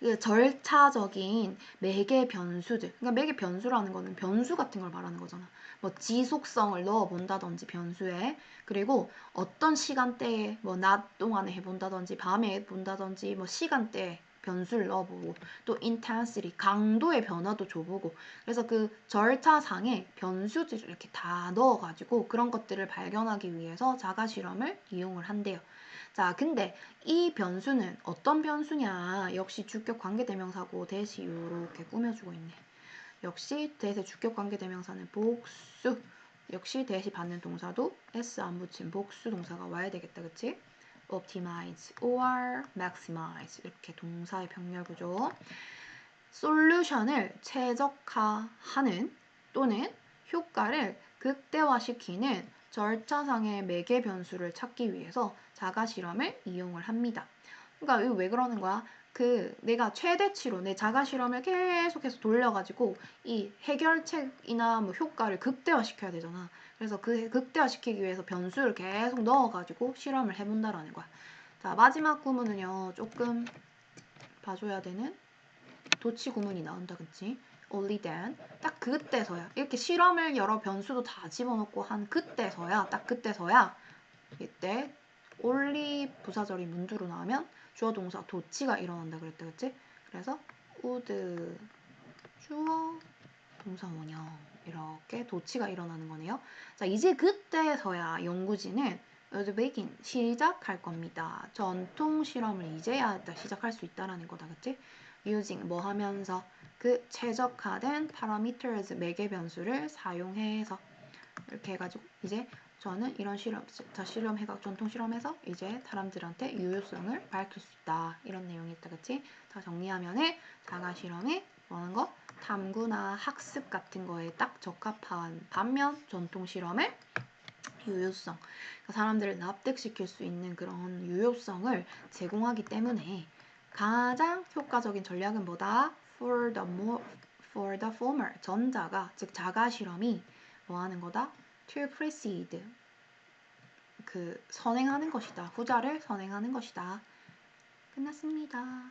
그 절차적인 매개 변수들. 그러니까 매개 변수라는 거는 변수 같은 걸 말하는 거잖아. 뭐 지속성을 넣어본다든지 변수에 그리고 어떤 시간대에 뭐 낮 동안에 해본다든지 밤에 해본다든지 뭐 시간대에 변수를 넣어보고 또 intensity 강도의 변화도 줘보고 그래서 그 절차상에 변수들을 이렇게 다 넣어가지고 그런 것들을 발견하기 위해서 자가 실험을 이용을 한대요. 자, 근데 이 변수는 어떤 변수냐? 역시 주격 관계대명사고 대시 이렇게 꾸며주고 있네. 역시 대세 주격 관계대명사는 복수. 역시 대시 받는 동사도 s 안 붙인 복수 동사가 와야 되겠다, 그치? optimize or maximize 이렇게 동사의 병렬 구조. 솔루션을 최적화하는 또는 효과를 극대화시키는 절차상의 매개 변수를 찾기 위해서 자가 실험을 이용을 합니다. 그러니까 이거 왜 그러는 거야? 내가 최대치로 내 자가 실험을 계속해서 돌려가지고 이 해결책이나 뭐 효과를 극대화시켜야 되잖아. 그래서 그 극대화시키기 위해서 변수를 계속 넣어가지고 실험을 해본다라는 거야. 자, 마지막 구문은요. 조금 봐줘야 되는 도치 구문이 나온다, 그치? only then. 딱 그때서야. 이렇게 실험을 여러 변수도 다 집어넣고 한 그때서야, 딱 그때서야 이때 only 부사절이 문두로 나오면 주어 동사 도치가 일어난다 그랬다, 그치? 그래서 would 주어 동사 원형 이렇게 도치가 일어나는 거네요. 자, 이제 그때서야 연구진은 would begin 시작할 겁니다. 전통 실험을 이제야 시작할 수 있다라는 거다, 그치? using 뭐 하면서 그 최적화된 parameters 매개 변수를 사용해서 이렇게 해가지고 이제 저는 이런 전통 실험해서 이제 사람들한테 유효성을 밝힐 수 있다. 이런 내용이 있다, 그치? 자, 정리하면은 자가 실험에 뭐 하는 거? 탐구나 학습 같은 거에 딱 적합한 반면 전통 실험의 유효성. 그러니까 사람들을 납득시킬 수 있는 그런 유효성을 제공하기 때문에 가장 효과적인 전략은 뭐다? For the former. 전자가, 즉 자가 실험이 뭐 하는 거다? To precede. 선행하는 것이다. 후자를 선행하는 것이다. 끝났습니다.